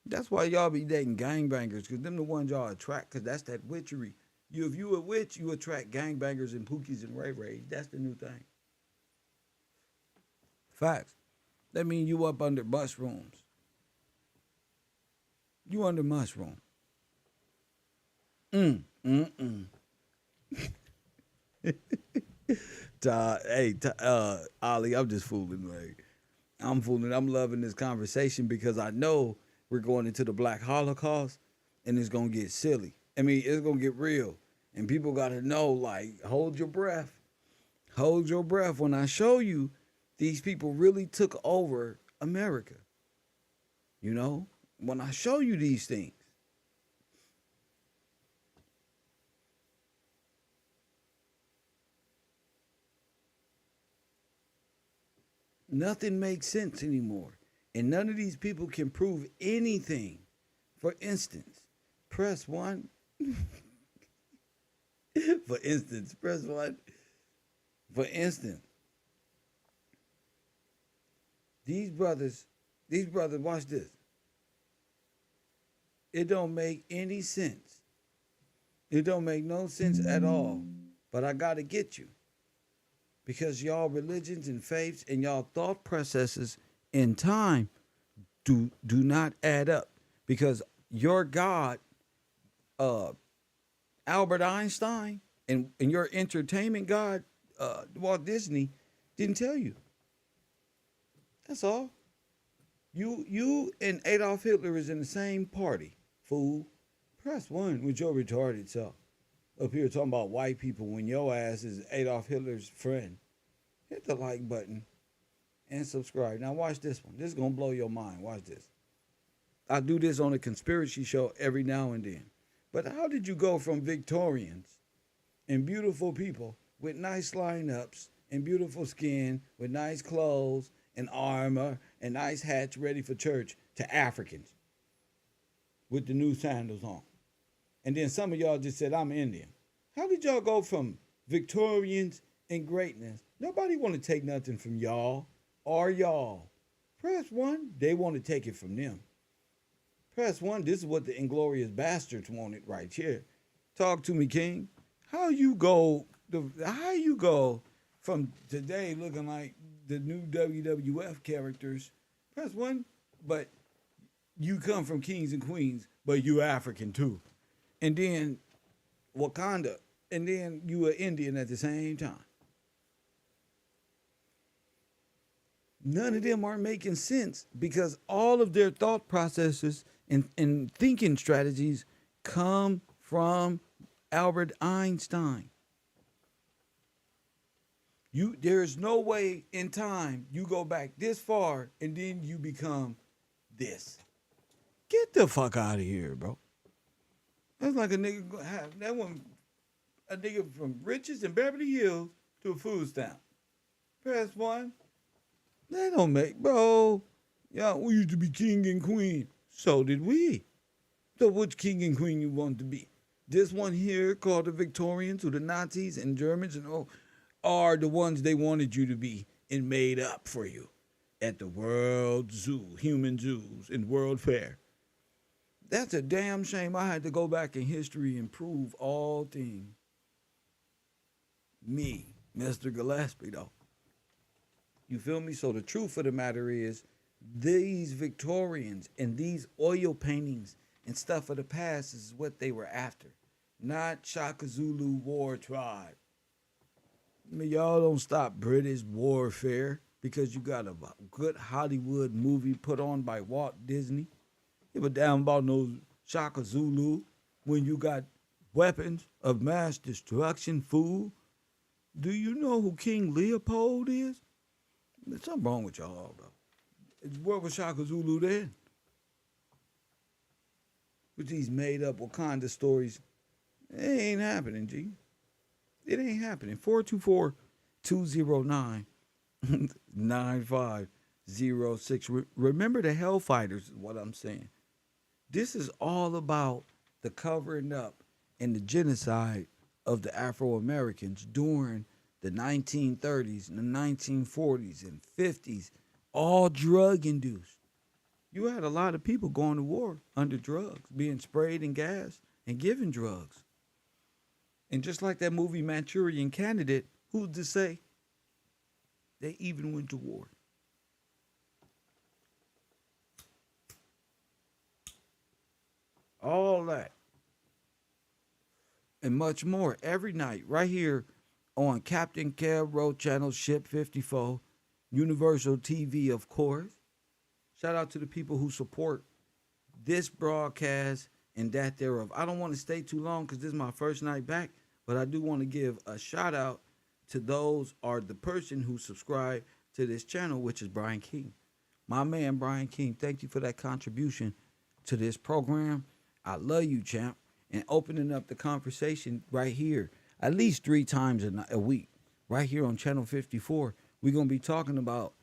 That's why y'all be dating gangbangers, because them the ones y'all attract, because that's that witchery. If you a witch, you attract gangbangers and pookies and ray rays. That's the new thing. Facts. That mean you up under mushrooms. You under mushroom. Mm, mm, Ollie, I'm just fooling, man. I'm fooling. I'm loving this conversation because I know we're going into the Black Holocaust, and it's gonna get silly. I mean, it's gonna get real, and people gotta know. Like, hold your breath. Hold your breath when I show you these people really took over America. You know, when I show you these things. Nothing makes sense anymore. And none of these people can prove anything. For instance, press one. For instance, press one. For instance, these brothers, watch this. It don't make any sense. It don't make no sense at all. But I gotta get you. Because y'all religions and faiths and y'all thought processes in time do not add up. Because your God, uh, Albert Einstein, and your entertainment God, Walt Disney, didn't tell you. That's all. You and Adolf Hitler is in the same party, fool. Press one with your retarded self. Up here talking about white people when your ass is Adolf Hitler's friend. Hit the like button and subscribe. Now watch this one. This is gonna blow your mind. Watch this. I do this on a conspiracy show every now and then. But how did you go from Victorians and beautiful people with nice lineups and beautiful skin with nice clothes and armor and nice hats ready for church to Africans with the new sandals on? And then some of y'all just said, I'm Indian. How did y'all go from Victorians and greatness? Nobody want to take nothing from y'all or y'all. Press one, they want to take it from them. Press one, this is what the inglorious bastards wanted right here. Talk to me, King. How you go from today looking like the new WWF characters? Press one, but you come from kings and queens, but you African too. And then Wakanda, and then you are Indian at the same time. None of them are making sense because all of their thought processes and thinking strategies come from Albert Einstein. There is no way in time you go back this far and then you become this. Get the fuck out of here, bro. That's like a nigga have that one, a nigga from Riches and Beverly Hills to a food stamp. Press one. They don't make, bro. Yeah, we used to be king and queen. So did we. So which king and queen you want to be? This one here called the Victorians, or the Nazis and Germans and all, are the ones they wanted you to be and made up for you at the World Zoo, human zoos, and World Fair. That's a damn shame. I had to go back in history and prove all things. Me, Mr. Gillespie, though. You feel me? So the truth of the matter is, these Victorians and these oil paintings and stuff of the past is what they were after, not Shaka Zulu war tribe. I mean, y'all don't stop British warfare because you got a good Hollywood movie put on by Walt Disney. Give a damn about no Shaka Zulu when you got weapons of mass destruction, fool. Do you know who King Leopold is? There's something wrong with y'all, bro. Where was Shaka Zulu then? With these made up Wakanda stories, it ain't happening, G. It ain't happening. 424-209-9506. Remember the Hellfighters is what I'm saying. This is all about the covering up and the genocide of the Afro Americans during the 1930s and the 1940s and 50s, all drug induced. You had a lot of people going to war under drugs, being sprayed in gas and given drugs. And just like that movie Manchurian Candidate, who's to say they even went to war? All that and much more every night right here on Captain KevRow channel Ship 54, Universal TV, of course. Shout out to the people who support this broadcast and that thereof. I don't want to stay too long because this is my first night back, but I do want to give a shout out to those or the person who subscribed to this channel, which is Brian King. My man, Brian King, thank you for that contribution to this program. I love you, champ. And opening up the conversation right here, at least 3 times a week, right here on Channel 54, we're going to be talking about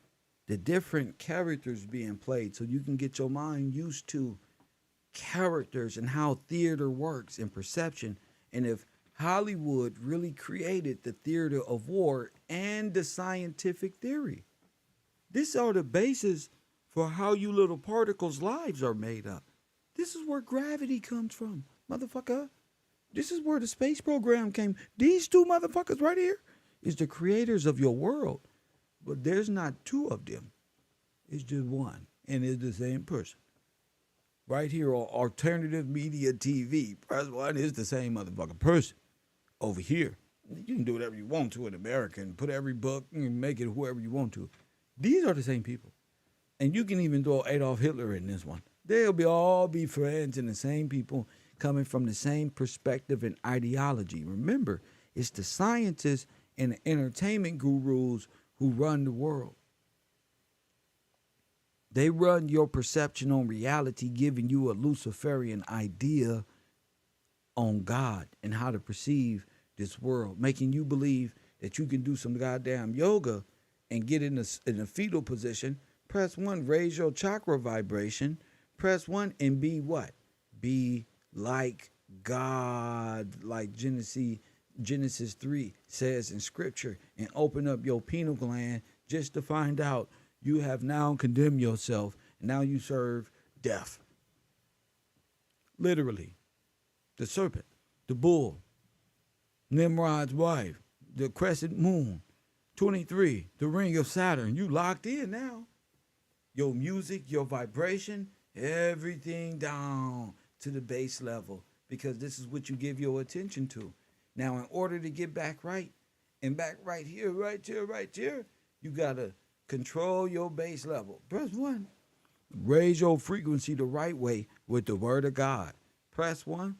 the different characters being played so you can get your mind used to characters and how theater works and perception. And if Hollywood really created the theater of war and the scientific theory. These are the basis for how you little particles' lives are made up. This is where gravity comes from, motherfucker. This is where the space program came. These 2 motherfuckers right here is the creators of your world. But there's not 2 of them. It's just one. And it's the same person. Right here on Alternative Media TV. Press 1 is the same motherfucking person. Over here, you can do whatever you want to in America and put every book and make it whoever you want to. These are the same people. And you can even throw Adolf Hitler in this one. They'll all be friends and the same people coming from the same perspective and ideology. Remember, it's the scientists and the entertainment gurus who run the world. They run your perception on reality, giving you a Luciferian idea on God and how to perceive this world, making you believe that you can do some goddamn yoga and get in a fetal position. Press 1, raise your chakra vibration. Press 1 and be what? Be like God, like Genesis 3 says in scripture, and open up your pineal gland just to find out you have now condemned yourself and now you serve death. Literally. The serpent, the bull, Nimrod's wife, the crescent moon, 23, the ring of Saturn. You locked in now. Your music, your vibration, everything down to the base level, because this is what you give your attention to. Now, in order to get back right, and back right here, you got to control your base level. Press 1. Raise your frequency the right way with the word of God. Press 1.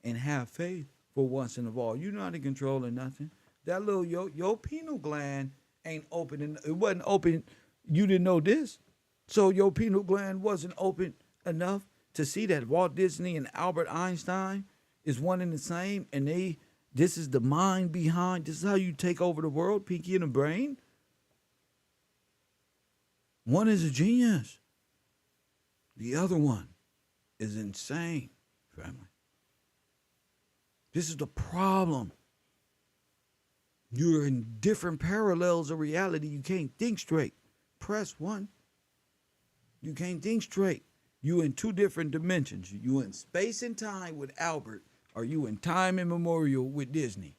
And have faith for once and of all. You're not in control of nothing. That little, your pineal gland ain't open. It wasn't open. You didn't know this. So your pineal gland wasn't open enough to see that Walt Disney and Albert Einstein is one and the same. And this is the mind behind. This is how you take over the world, Pinky and the brain. One is a genius. The other one is insane, family. This is the problem. You're in different parallels of reality. You can't think straight. Press 1. You can't think straight. You in 2 different dimensions. You in space and time with Albert, or you in time immemorial with Disney.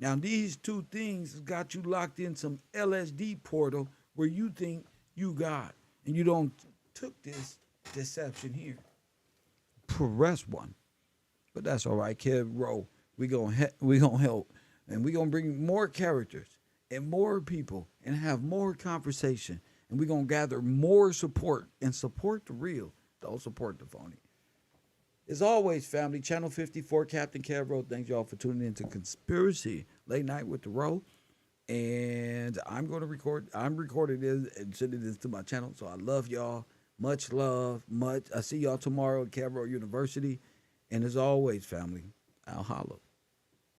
Now these 2 things got you locked in some LSD portal where you think you God, and you don't took this deception here. Press 1. But that's all right, KevRow. We gonna help, and we gonna bring more characters and more people and have more conversation, and we gonna gather more support and support the real. Don't support the phony. As always, family, Channel 54, Captain KevRow. Thanks y'all for tuning in to Conspiracy Late Night with the Row. And I'm recording this and sending this to my channel. So I love y'all. Much love. I see y'all tomorrow at KevRow University. And as always, family, I'll holla.